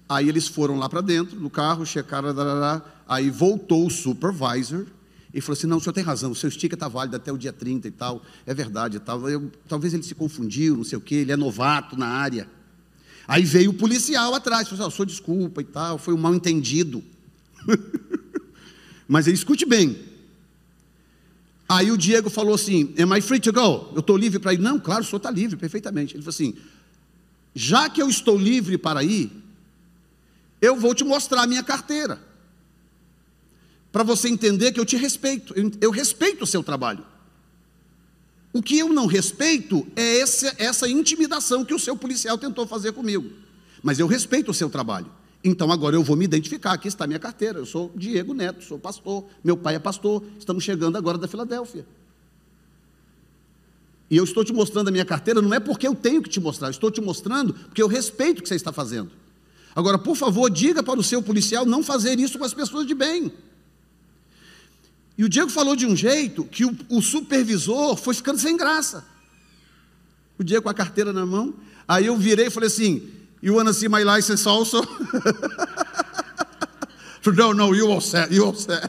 Aí eles foram lá para dentro do carro, checaram, aí voltou o supervisor e falou assim: não, o senhor tem razão, o seu sticker está válido até o dia 30 e tal, é verdade e tal. Talvez ele se confundiu, não sei o quê, ele é novato na área. Aí veio o policial atrás, falou assim, só desculpa e tal, foi um mal entendido. Mas aí, escute bem. Aí o Diego falou assim, am I free to go? Eu estou livre para ir? Não, claro, o senhor está livre, perfeitamente. Ele falou assim, já que eu estou livre para ir, eu vou te mostrar a minha carteira. Para você entender que eu te respeito, eu respeito o seu trabalho. O que eu não respeito é essa intimidação que o seu policial tentou fazer comigo. Mas eu respeito o seu trabalho. Então agora eu vou me identificar, aqui está a minha carteira, eu sou Diego Neto, sou pastor, meu pai é pastor, estamos chegando agora da Filadélfia. E eu estou te mostrando a minha carteira, não é porque eu tenho que te mostrar, eu estou te mostrando porque eu respeito o que você está fazendo. Agora, por favor, diga para o seu policial não fazer isso com as pessoas de bem. E o Diego falou de um jeito que o supervisor foi ficando sem graça. O Diego com a carteira na mão, aí eu virei e falei assim, you wanna see my license also? No, you all set, you all set.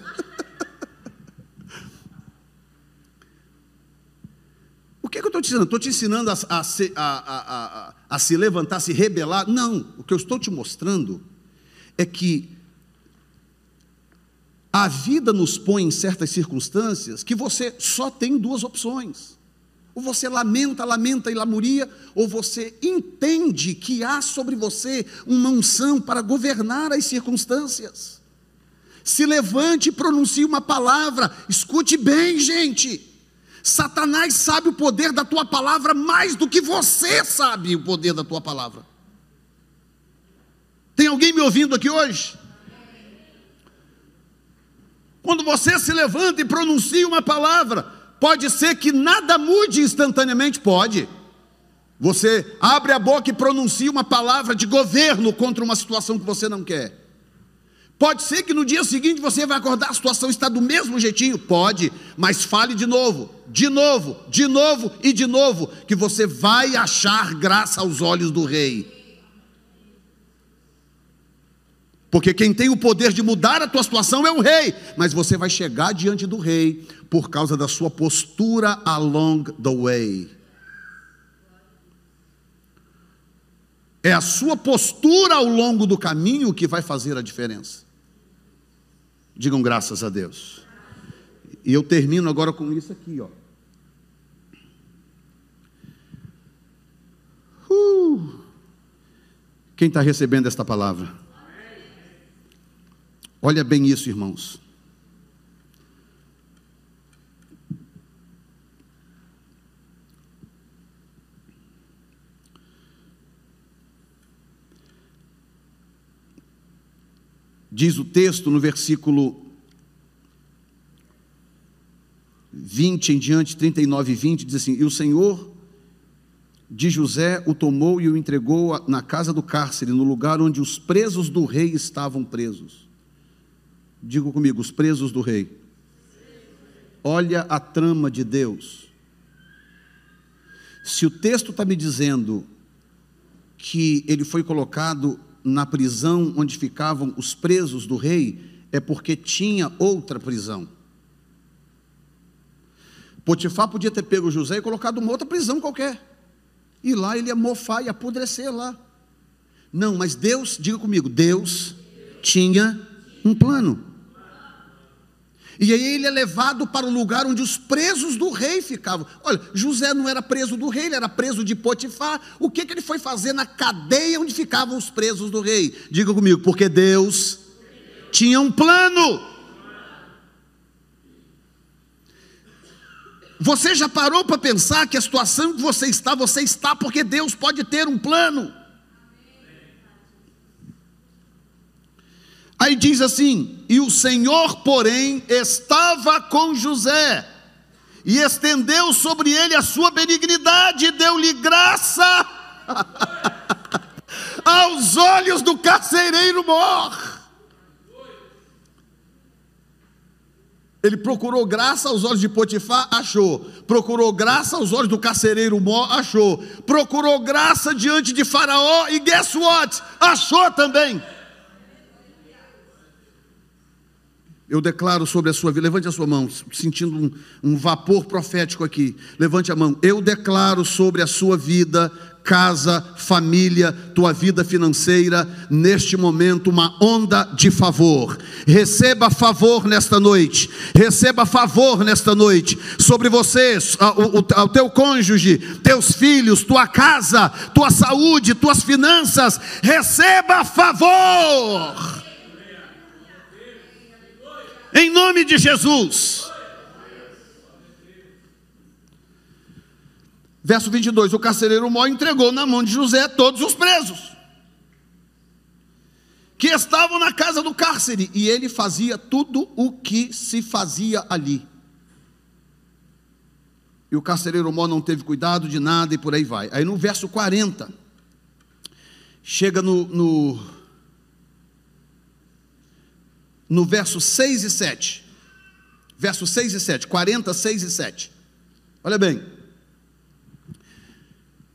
O que eu estou te ensinando? Estou te ensinando a se levantar, a se rebelar? Não, o que eu estou te mostrando é que a vida nos põe em certas circunstâncias que você só tem duas opções. Ou você lamenta e lamuria, ou você entende que há sobre você uma unção para governar as circunstâncias. Se levante e pronuncie uma palavra. Escute bem, gente. Satanás sabe o poder da tua palavra mais do que você sabe o poder da tua palavra. Tem alguém me ouvindo aqui hoje? Quando você se levanta e pronuncia uma palavra, pode ser que nada mude instantaneamente, pode. Você abre a boca e pronuncia uma palavra de governo contra uma situação que você não quer. Pode ser que no dia seguinte você vai acordar, a situação está do mesmo jeitinho, pode, mas fale de novo, e de novo, que você vai achar graça aos olhos do rei. Porque quem tem o poder de mudar a tua situação é o rei, mas você vai chegar diante do rei por causa da sua postura along the way. É a sua postura ao longo do caminho que vai fazer a diferença. Digam graças a Deus. E eu termino agora com isso aqui, ó. Quem está recebendo esta palavra? Olha bem isso, irmãos. Diz o texto no versículo 20 em diante, 39 e 20, diz assim, e o Senhor de José o tomou e o entregou na casa do cárcere, no lugar onde os presos do rei estavam presos. Digo comigo, os presos do rei. Olha a trama de Deus. Se o texto está me dizendo que ele foi colocado na prisão onde ficavam os presos do rei, é porque tinha outra prisão. Potifar podia ter pego José e colocado uma outra prisão qualquer. E lá ele ia mofar e apodrecer lá. Não, mas Deus, diga comigo, Deus tinha um plano. E aí ele é levado para o lugar onde os presos do rei ficavam. Olha, José não era preso do rei, ele era preso de Potifar. O que ele foi fazer na cadeia onde ficavam os presos do rei? Diga comigo, porque Deus tinha um plano. Você já parou para pensar que a situação que você está porque Deus pode ter um plano? Aí diz assim, e o Senhor, porém, estava com José, e estendeu sobre ele a sua benignidade, e deu-lhe graça aos olhos do carcereiro mor. Ele procurou graça aos olhos de Potifar, achou. Procurou graça aos olhos do carcereiro mor, achou. Procurou graça diante de Faraó, e guess what? Achou também. Eu declaro sobre a sua vida, levante a sua mão, sentindo um vapor profético aqui, levante a mão. Eu declaro sobre a sua vida casa, família, tua vida financeira, neste momento uma onda de favor. Receba favor nesta noite, receba favor nesta noite, sobre vocês, o teu cônjuge, teus filhos, tua casa, tua saúde, tuas finanças, receba favor, em nome de Jesus. Verso 22, o carcereiro mó entregou na mão de José todos os presos que estavam na casa do cárcere, e ele fazia tudo o que se fazia ali. E o carcereiro mó não teve cuidado de nada, e por aí vai. Aí no verso 40, chega no verso 6 e 7, verso 6 e 7, 40, 6 e 7, olha bem.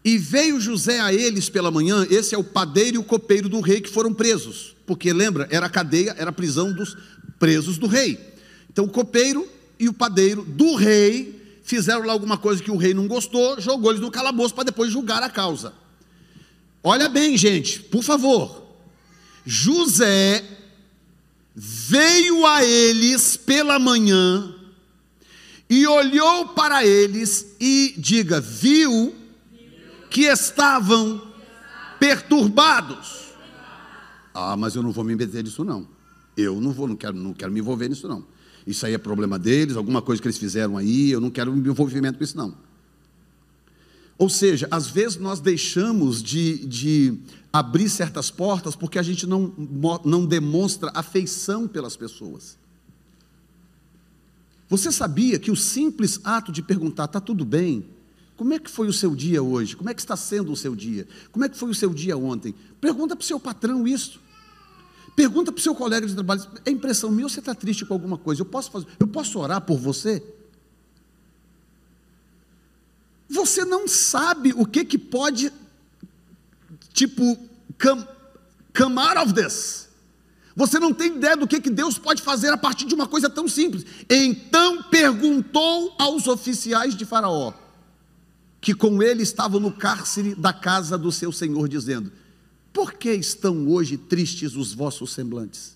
E veio José a eles pela manhã. Esse é o padeiro e o copeiro do rei que foram presos, porque lembra, era a cadeia, era a prisão dos presos do rei. Então o copeiro e o padeiro do rei fizeram lá alguma coisa que o rei não gostou, jogou eles no calabouço para depois julgar a causa. Olha bem, gente, por favor. José veio a eles pela manhã e olhou para eles e, diga, viu que estavam perturbados. Ah, mas eu não vou me meter nisso não. Eu não quero me envolver nisso não. Isso aí é problema deles, alguma coisa que eles fizeram aí, eu não quero me envolvimento com isso não. Ou seja, às vezes nós deixamos de abrir certas portas porque a gente não demonstra afeição pelas pessoas. Você sabia que o simples ato de perguntar, está tudo bem? Como é que foi o seu dia hoje? Como é que está sendo o seu dia? Como é que foi o seu dia ontem? Pergunta para o seu patrão isso. Pergunta para o seu colega de trabalho. É impressão minha ou você está triste com alguma coisa? Eu posso orar por você? Você não sabe o que pode, come out of this. Você não tem ideia do que Deus pode fazer a partir de uma coisa tão simples. Então perguntou aos oficiais de Faraó, que com ele estavam no cárcere da casa do seu senhor, dizendo: por que estão hoje tristes os vossos semblantes?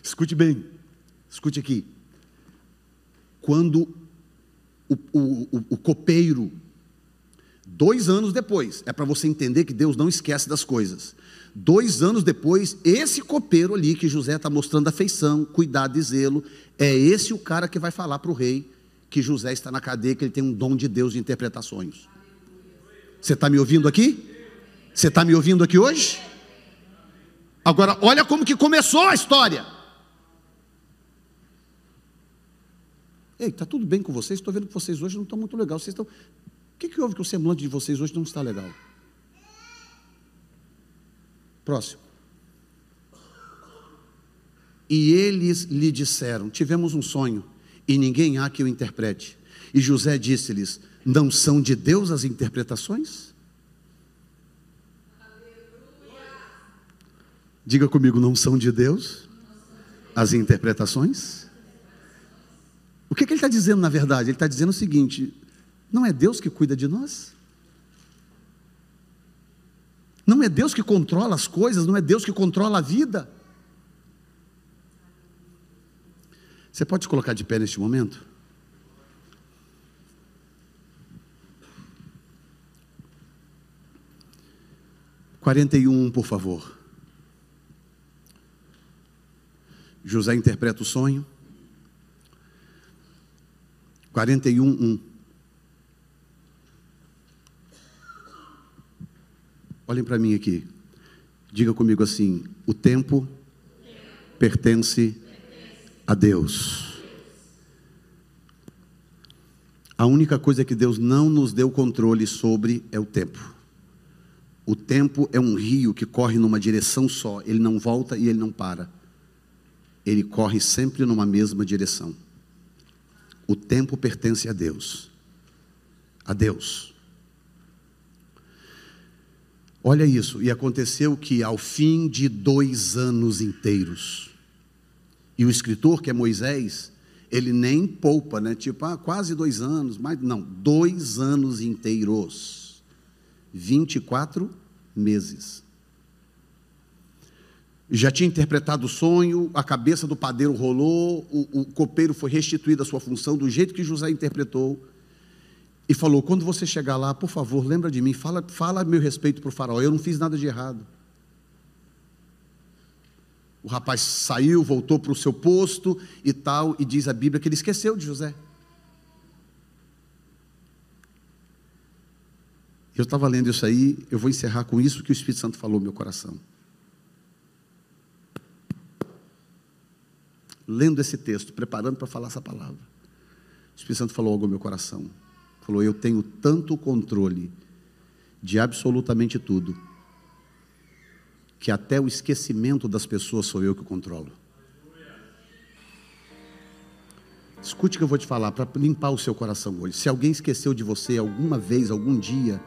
Escute bem, escute aqui. Quando o copeiro, 2 anos depois, é para você entender que Deus não esquece das coisas. 2 anos depois, esse copeiro ali, que José está mostrando afeição, cuidado e zelo, é esse o cara que vai falar para o rei que José está na cadeia, que ele tem um dom de Deus de interpretar sonhos. Você está me ouvindo aqui? Você está me ouvindo aqui hoje? Agora, olha como que começou a história. Ei, está tudo bem com vocês? Estou vendo que vocês hoje não estão muito legais. Vocês estão... O que houve que o semblante de vocês hoje não está legal? Próximo. E eles lhe disseram: tivemos um sonho, e ninguém há que o interprete. E José disse-lhes: não são de Deus as interpretações? Diga comigo: não são de Deus as interpretações? O que ele está dizendo na verdade? Ele está dizendo o seguinte: não é Deus que cuida de nós? Não é Deus que controla as coisas? Não é Deus que controla a vida? Você pode se colocar de pé neste momento? (41), por favor. José interpreta o sonho. 41:1. Olhem para mim aqui. Diga comigo assim: o tempo pertence a Deus. A única coisa que Deus não nos deu controle sobre é o tempo. O tempo é um rio que corre numa direção só. Ele não volta e ele não para. Ele corre sempre numa mesma direção. O tempo pertence a Deus. A Deus. Olha isso. E aconteceu que ao fim de 2 anos inteiros, e o escritor, que é Moisés, Ele nem poupa, né? Tipo, quase 2 anos, mas não, 2 anos inteiros, 24 meses. Já tinha interpretado o sonho, a cabeça do padeiro rolou, o copeiro foi restituído à sua função do jeito que José interpretou, e falou: quando você chegar lá, por favor, lembra de mim, fala a meu respeito para o faraó, eu não fiz nada de errado. O rapaz saiu, voltou para o seu posto e tal, e diz a Bíblia que ele esqueceu de José. Eu estava lendo isso aí, eu vou encerrar com isso que o Espírito Santo falou no meu coração. Lendo esse texto, preparando para falar essa palavra, o Espírito Santo falou algo ao meu coração. Falou: eu tenho tanto controle de absolutamente tudo, que até o esquecimento das pessoas sou eu que controlo. Escute o que eu vou te falar, para limpar o seu coração hoje. Se alguém esqueceu de você alguma vez, algum dia,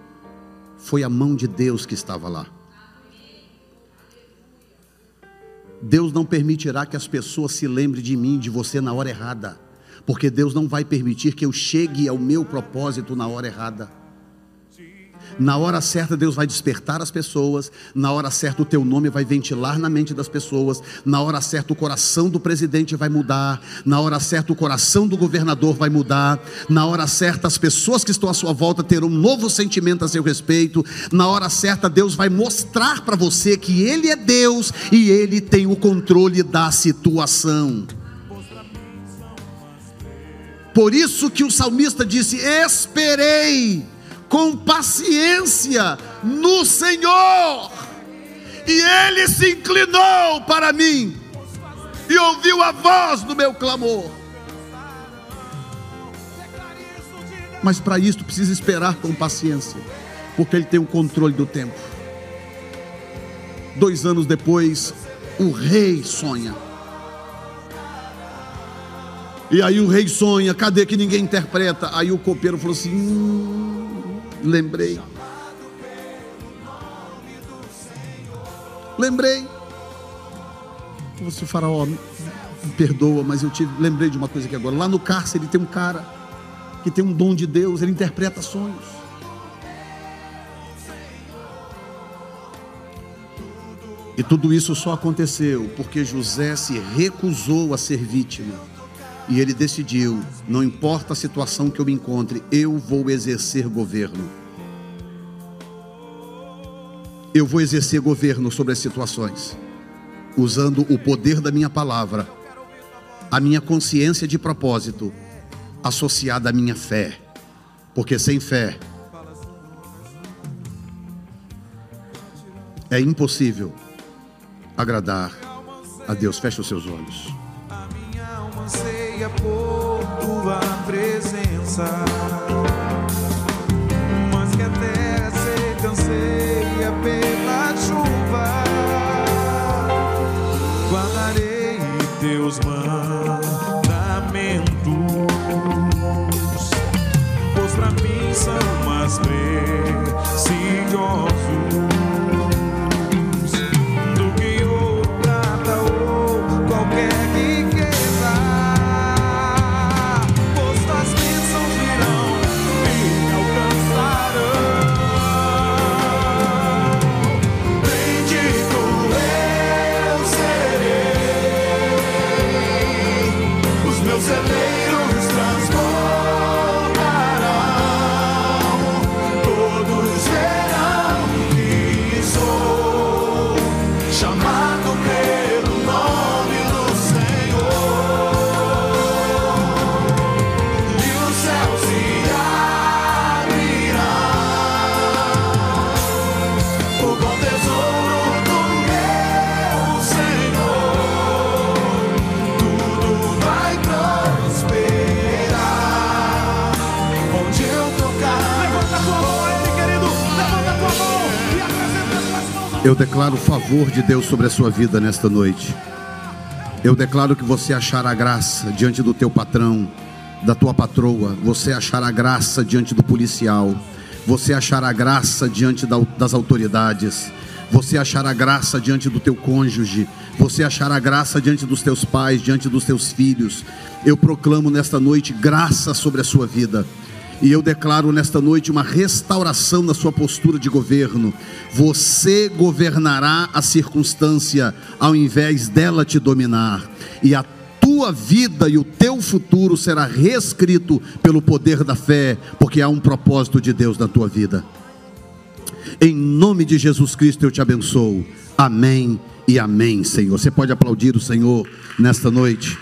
foi a mão de Deus que estava lá. Deus não permitirá que as pessoas se lembrem de mim, de você na hora errada, porque Deus não vai permitir que eu chegue ao meu propósito na hora errada. Na hora certa Deus vai despertar as pessoas, na hora certa o teu nome vai ventilar na mente das pessoas, na hora certa o coração do presidente vai mudar, na hora certa o coração do governador vai mudar, na hora certa as pessoas que estão à sua volta terão um novo sentimento a seu respeito, na hora certa Deus vai mostrar para você que Ele é Deus e Ele tem o controle da situação. Por isso que o salmista disse: esperei com paciência no Senhor, e Ele se inclinou para mim e ouviu a voz do meu clamor. Mas para isso precisa esperar com paciência, porque Ele tem o controle do tempo. 2 anos depois, o rei sonha. E aí o rei sonha, cadê que ninguém interpreta? Aí o copeiro falou assim: lembrei. Você, faraó, me perdoa, mas lembrei de uma coisa aqui agora. Lá no cárcere tem um cara que tem um dom de Deus, ele interpreta sonhos. E tudo isso só aconteceu porque José se recusou a ser vítima. E ele decidiu: não importa a situação que eu me encontre, eu vou exercer governo. Eu vou exercer governo sobre as situações, usando o poder da minha palavra, a minha consciência de propósito, associada à minha fé. Porque sem fé é impossível agradar a Deus. Feche os seus olhos. Anseia por tua presença, mas que a terra seca anseia pela chuva. Guardarei teus mandamentos, pois pra mim são mais preciosos do que ouro, prata ou qualquer riqueza. Celeiros transbordarão, todos verão que sou chamado pelo nome do Senhor, e os céus se abrirão, o bom tesouro do meu Senhor, tudo vai prosperar onde eu tocar. Levanta a tua mão aí, querido, levanta a tua mão e apresenta as tuas mãos. Eu declaro o favor de Deus sobre a sua vida nesta noite. Eu declaro que você achará graça diante do teu patrão, da tua patroa. Você achará graça diante do policial. você achará graça diante das autoridades, você achará graça diante do teu cônjuge, você achará graça diante dos teus pais, diante dos teus filhos. Eu proclamo nesta noite graça sobre a sua vida. E eu declaro nesta noite uma restauração na sua postura de governo. Você governará a circunstância ao invés dela te dominar. E a tua vida e o teu futuro será reescrito pelo poder da fé, porque há um propósito de Deus na tua vida. Em nome de Jesus Cristo eu te abençoo. Amém e amém, Senhor. Você pode aplaudir o Senhor nesta noite.